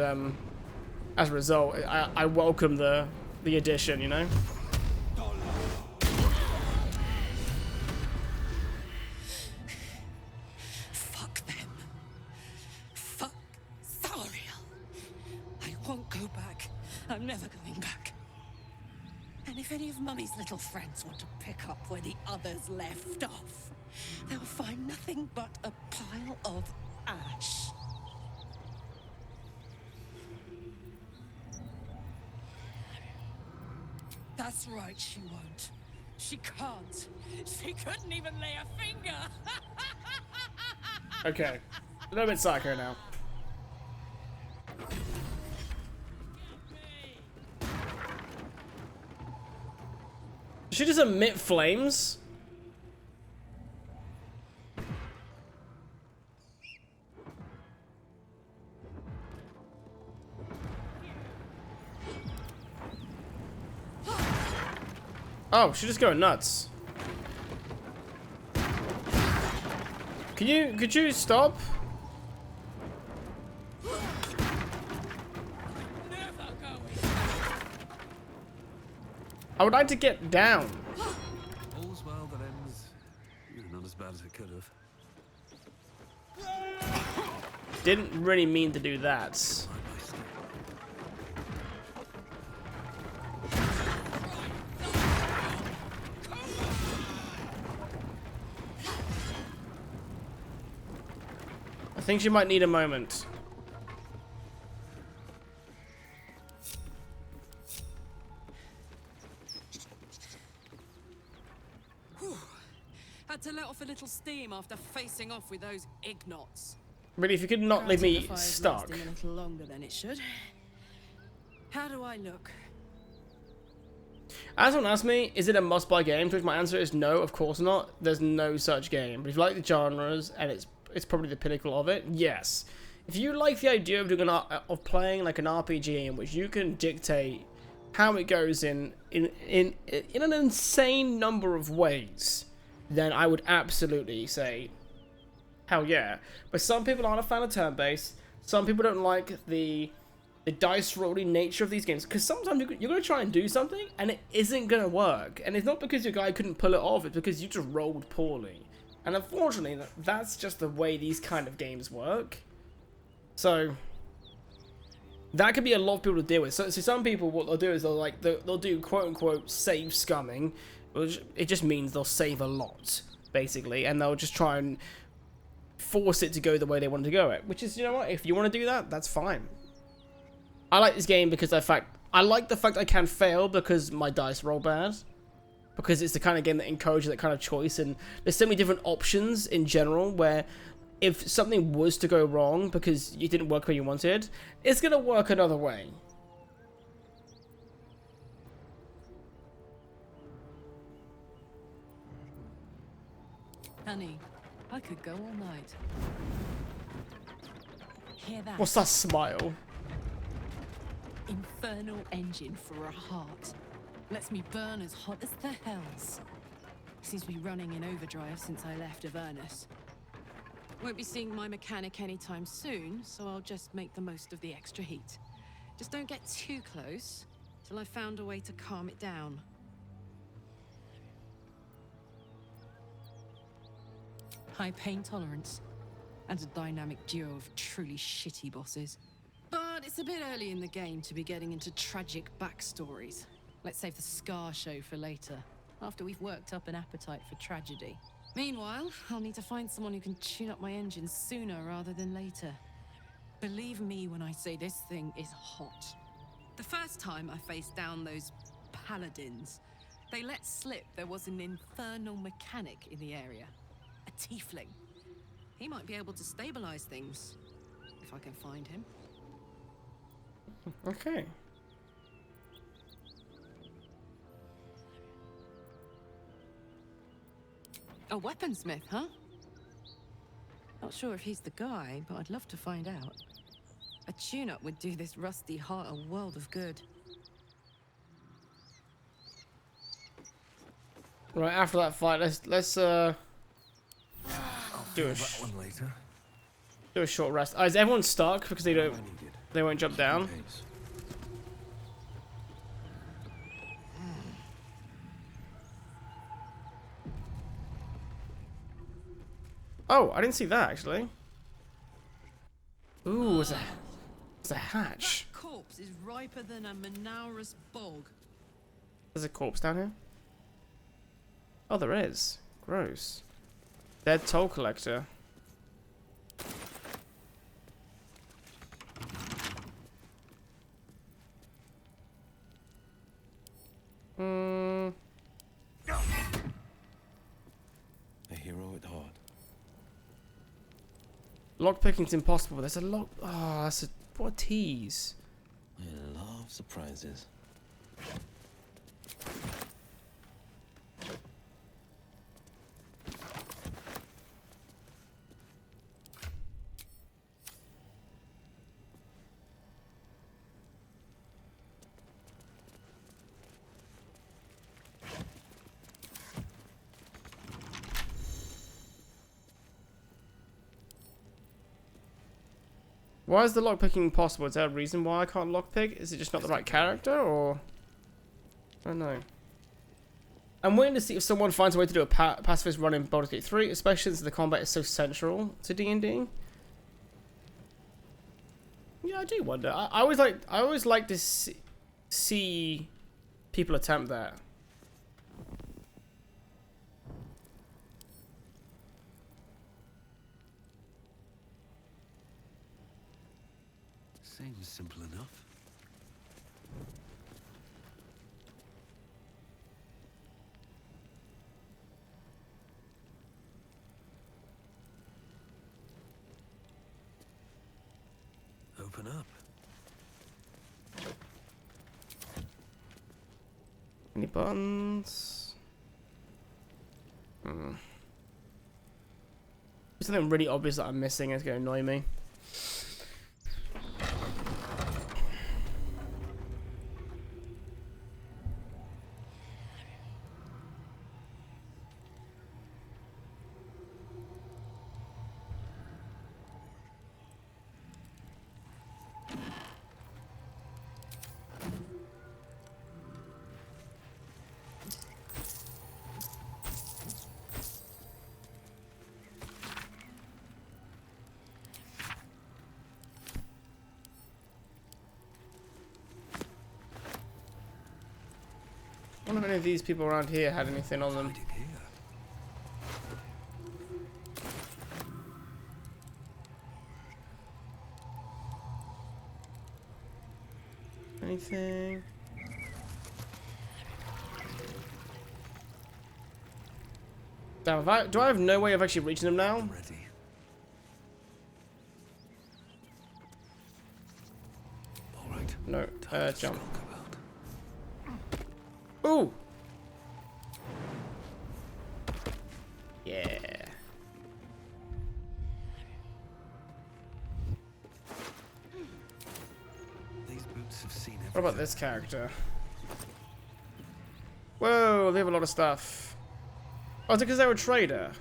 as a result, I welcome the addition, you know. Fuck them. Fuck Zariel. I won't go back. I'm never going back. And if any of Mummy's little friends want to pick up where the others left off, they'll find nothing but a pile of ash. That's right, she won't. She can't. She couldn't even lay a finger. Okay. A little bit psycho now. Did she just emit flames? Oh, she's just going nuts. Could you stop? I would like to get down. All's well that ends, not as bad as it could have. Didn't really mean to do that. I think she might need a moment. Had to let off a little steam after facing off with those ignots. Really, if you could not leave me stuck. A little longer than it should. How do I look? As someone asked me, is it a must-buy game? To which my answer is no, of course not. There's no such game. But if you like the genres and it's probably the pinnacle of it, yes. If you like the idea of doing of playing like an RPG in which you can dictate how it goes in an insane number of ways, then I would absolutely say, hell yeah. But some people aren't a fan of turn-based. Some people don't like the dice rolling nature of these games, because sometimes you're going to try and do something and it isn't going to work. And it's not because your guy couldn't pull it off, it's because you just rolled poorly. And unfortunately, that's just the way these kind of games work. So that could be a lot of people to deal with. So some people, what they'll do is they'll do quote-unquote save scumming. It just means they'll save a lot, basically, and they'll just try and force it to go the way they want to go it. Which is, you know what, if you want to do that, that's fine. I like this game because I like the fact I can fail because my dice roll bad. Because it's the kind of game that encourages that kind of choice, and there's so many different options in general where if something was to go wrong because you didn't work where you wanted, it's gonna work another way. Honey, I could go all night. Hear that? What's that smile? Infernal engine for a heart. Lets me burn as hot as the hells. Seems to be running in overdrive since I left Avernus. Won't be seeing my mechanic anytime soon, so I'll just make the most of the extra heat. Just don't get too close till I've found a way to calm it down. High pain tolerance, and a dynamic duo of truly shitty bosses. But it's a bit early in the game to be getting into tragic backstories. Let's save the Scar show for later, after we've worked up an appetite for tragedy. Meanwhile, I'll need to find someone who can tune up my engine sooner rather than later. Believe me when I say this thing is hot. The first time I faced down those paladins, they let slip there was an infernal mechanic in the area. A tiefling. He might be able to stabilize things, if I can find him. Okay. A weaponsmith, huh? Not sure if he's the guy, but I'd love to find out. A tune-up would do this rusty heart a world of good. Right, after that fight, let's do that one later. do a short rest. Is everyone stuck because they won't jump down? Oh, I didn't see that actually. Ooh, it's a hatch. That corpse is riper than a Manaurus bog. There's a corpse down here. Oh, there is. Gross. Dead toll collector. A hero at heart. Lockpicking's impossible. There's a lock. Oh, that's a what a tease. I love surprises. Why is the lockpicking impossible? Is there a reason why I can't lockpick? Is it just not the right character, or I don't know. I'm waiting to see if someone finds a way to do a pacifist run in Baldur's Gate 3, especially since the combat is so central to D&D. Yeah, I do wonder. I always like to see people attempt that. Seems simple enough. Open up. Any buttons? There's something really obvious that I'm missing. It's going to annoy me. I wonder if any of these people around here had anything on them. Anything? Now, do I have no way of actually reaching them now? Ready. All right. No. Jump. Ooh. Yeah. These boots have seen everything. What about this character? Whoa, they have a lot of stuff. Oh, it's because they were a trader.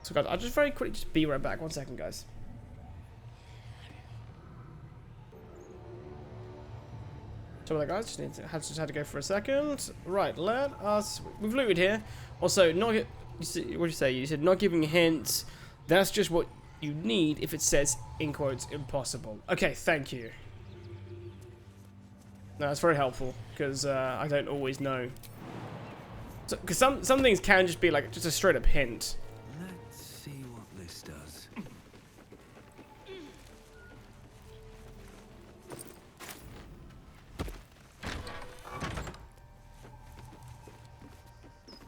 So guys, I'll just very quickly just be right back. 1 second, guys. So that, guys, just had to go for a second. Right, let us. We've looted here. Also, not. What did you say? You said not giving hints. That's just what you need if it says in quotes impossible. Okay, thank you. No, that's very helpful because I don't always know. Because some things can just be like just a straight up hint. Let's see what this does.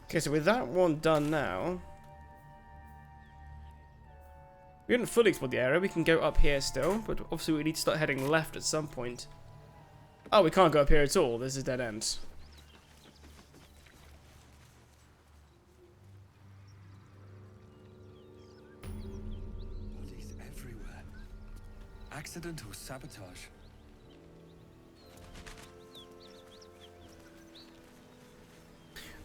Okay, so with that one done now, we haven't fully explored the area. We can go up here still, but obviously we need to start heading left at some point. Oh, we can't go up here at all. This is dead end. Bodies everywhere. Accident or sabotage?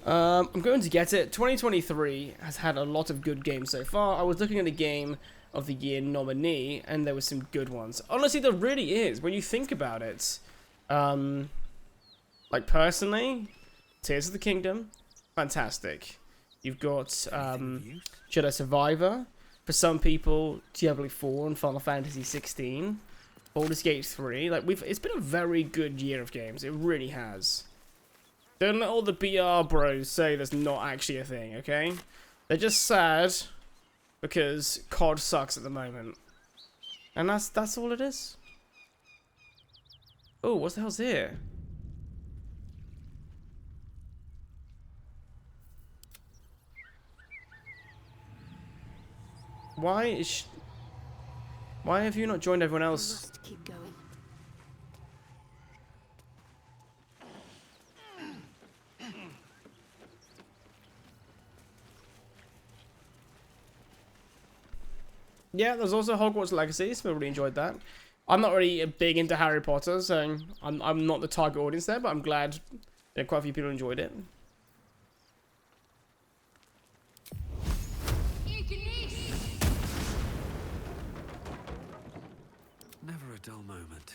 I'm going to get it. 2023 has had a lot of good games so far. I was looking at a Game of the Year nominee, and there were some good ones. Honestly, there really is. When you think about it, like personally, Tears of the Kingdom, fantastic. You've got Jedi Survivor. For some people, Diablo 4 and Final Fantasy 16, Baldur's Gate 3. Like it's been a very good year of games. It really has. Don't let all the BR bros say there's not actually a thing, okay? They're just sad because COD sucks at the moment. And that's all it is. Oh, what the hell's here? Why have you not joined everyone else? Must keep going. Yeah, there's also Hogwarts Legacy, so I really enjoyed that. I'm not really big into Harry Potter, so I'm not the target audience there, but I'm glad that quite a few people enjoyed it. Never a dull moment.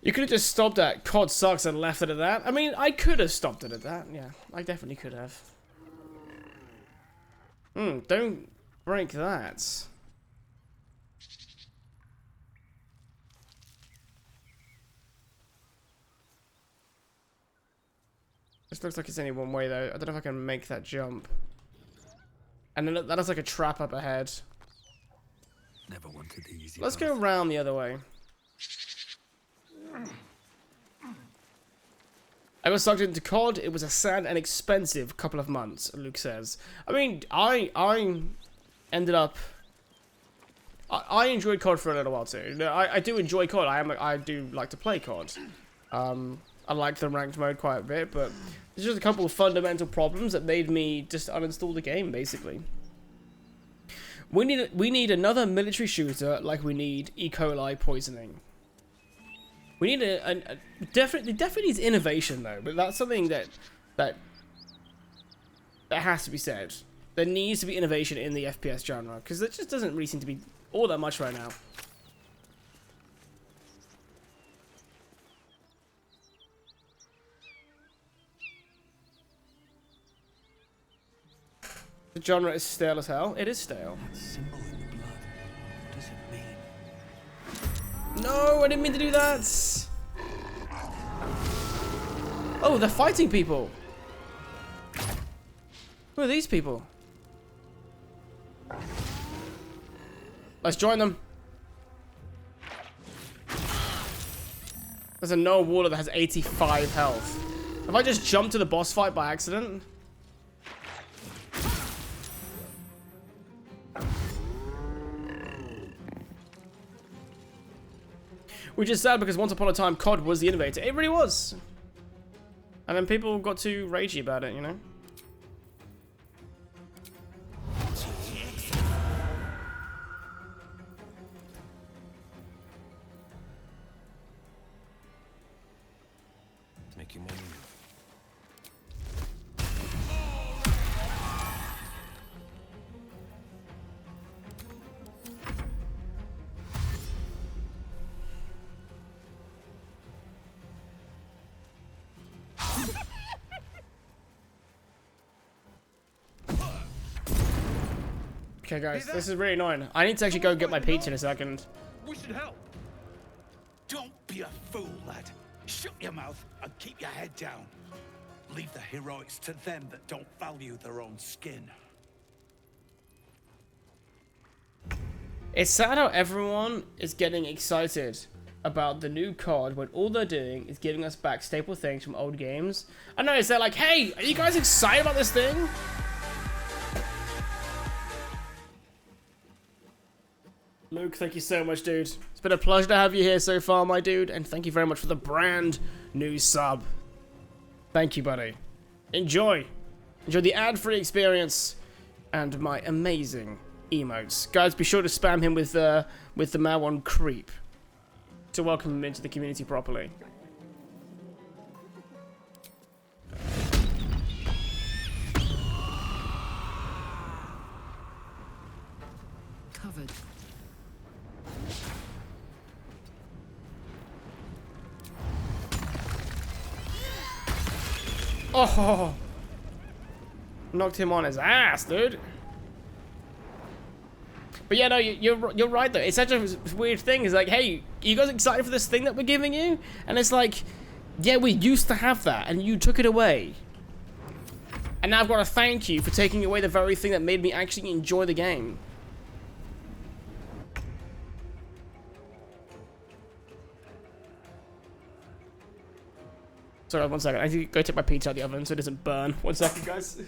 You could have just stopped at COD sucks and left it at that. I mean, I could have stopped it at that. Yeah, I definitely could have. Don't break that. This looks like it's only one way though. I don't know if I can make that jump. And then that is like a trap up ahead. Never wanted the easy Let's path. go around the other way. I got sucked into COD. It was a sad and expensive couple of months, Luke says. I mean, I ended up... I enjoyed COD for a little while too. I do enjoy COD. I do like to play COD. I like the ranked mode quite a bit, but there's just a couple of fundamental problems that made me just uninstall the game, basically. We need another military shooter like we need E. coli poisoning. We need definitely needs innovation though, but that's something that has to be said. There needs to be innovation in the FPS genre because there just doesn't really seem to be all that much right now. The genre is stale as hell. It is stale. That symbol in the blood. What does it mean? No, I didn't mean to do that. Oh, they're fighting people. Who are these people? Let's join them. There's a Noah Waller that has 85 health. If I just jump to the boss fight by accident... Which is sad because once upon a time, COD was the innovator. It really was. And then people got too ragey about it, you know? Making my move. Okay, guys, this is really annoying. I need to actually go get my pizza in a second. We should help. Don't be a fool, lad. Shut your mouth and keep your head down. Leave the heroics to them that don't value their own skin. It's sad how everyone is getting excited about the new COD when all they're doing is giving us back staple things from old games. I know, they're like, hey, are you guys excited about this thing? Luke, thank you so much, dude. It's been a pleasure to have you here so far, my dude, and thank you very much for the brand new sub. Thank you, buddy. Enjoy. Enjoy the ad-free experience and my amazing emotes. Guys, be sure to spam him with the Mawon creep to welcome him into the community properly. Covered. Oh, knocked him on his ass, dude. But yeah, no, you're right though. It's such a weird thing. It's like, hey, you guys excited for this thing that we're giving you? And it's like, yeah, we used to have that, and you took it away. And now I've got to thank you for taking away the very thing that made me actually enjoy the game. Sorry, 1 second. I need to go take my pizza out of the oven so it doesn't burn. 1 second, guys.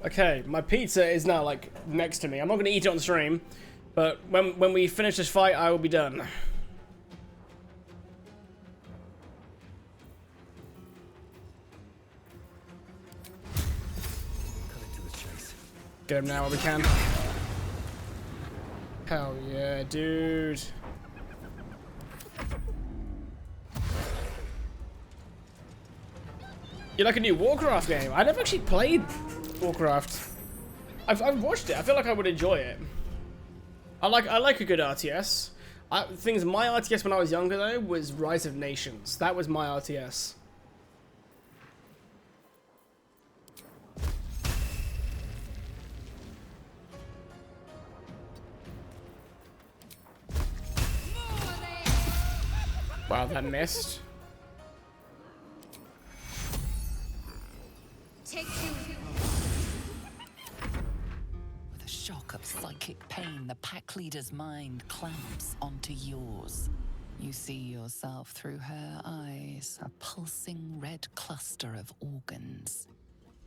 Okay, my pizza is now, like, next to me. I'm not going to eat it on stream, but when we finish this fight, I will be done. Get him now while we can. Hell yeah, dude. You're like a new Warcraft game. I never actually played Warcraft. I've watched it. I feel like I would enjoy it. I like a good RTS. My RTS when I was younger though was Rise of Nations. That was my RTS. Wow, that missed. With a shock of psychic pain, the pack leader's mind clamps onto yours. You see yourself through her eyes, a pulsing red cluster of organs.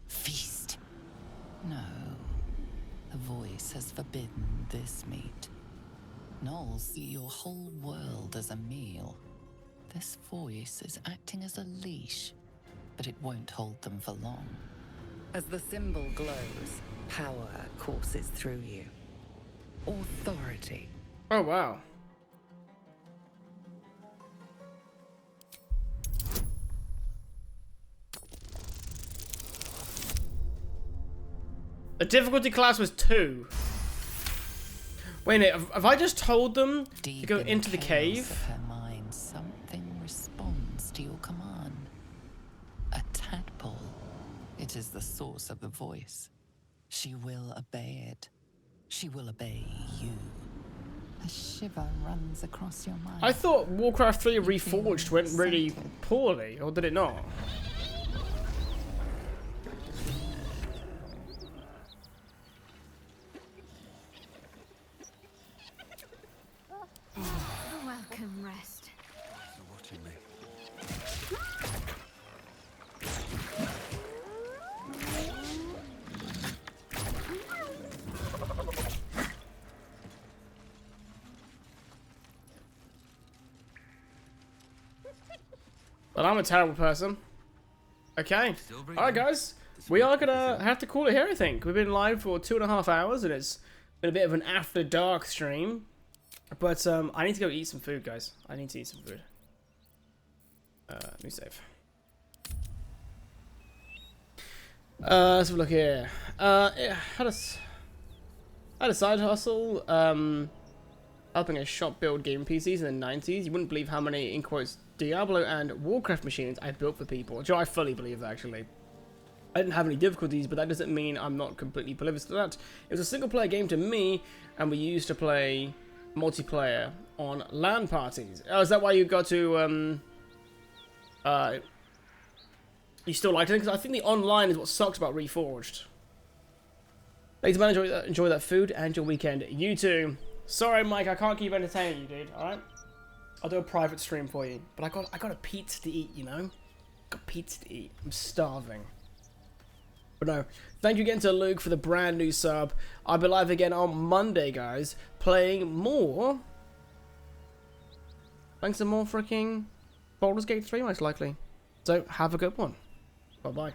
Feast. No. The voice has forbidden this meat. Gnolls see your whole world as a meal. This voice is acting as a leash, but it won't hold them for long. As the symbol glows, power courses through you. Authority. Oh, wow. The difficulty class was 2. Wait a minute, have I just told them to go into the cave? Of her mind, something responds to your command. A tadpole. It is the source of the voice. She will obey it. She will obey you. A shiver runs across your mind. I thought Warcraft 3 Reforged went really poorly, or did it not? Welcome, rest. Watching me. But I'm a terrible person. Okay. Alright, guys. We are gonna have to call it here, I think. We've been live for 2.5 hours, and it's been a bit of an after dark stream. But I need to go eat some food, guys. I need to eat some food. Let me save. Let's have a look here. Yeah, had a side hustle. Helping a shop build game PCs in the 90s. You wouldn't believe how many, in quotes, Diablo and Warcraft machines I built for people. Joe, I fully believe that, actually. I didn't have any difficulties, but that doesn't mean I'm not completely oblivious to that. It was a single-player game to me, and we used to play multiplayer on LAN parties. Oh, is that why you got to, you still liked it? Because I think the online is what sucks about Reforged. Ladies and gentlemen, enjoy that food and your weekend. You too. Sorry, Mike, I can't keep entertaining you, dude, alright? I'll do a private stream for you. But I got a pizza to eat, you know? Got pizza to eat. I'm starving. But no, thank you again to Luke for the brand new sub. I'll be live again on Monday, guys, playing more. Playing some more freaking Baldur's Gate 3, most likely. So, have a good one. Bye-bye.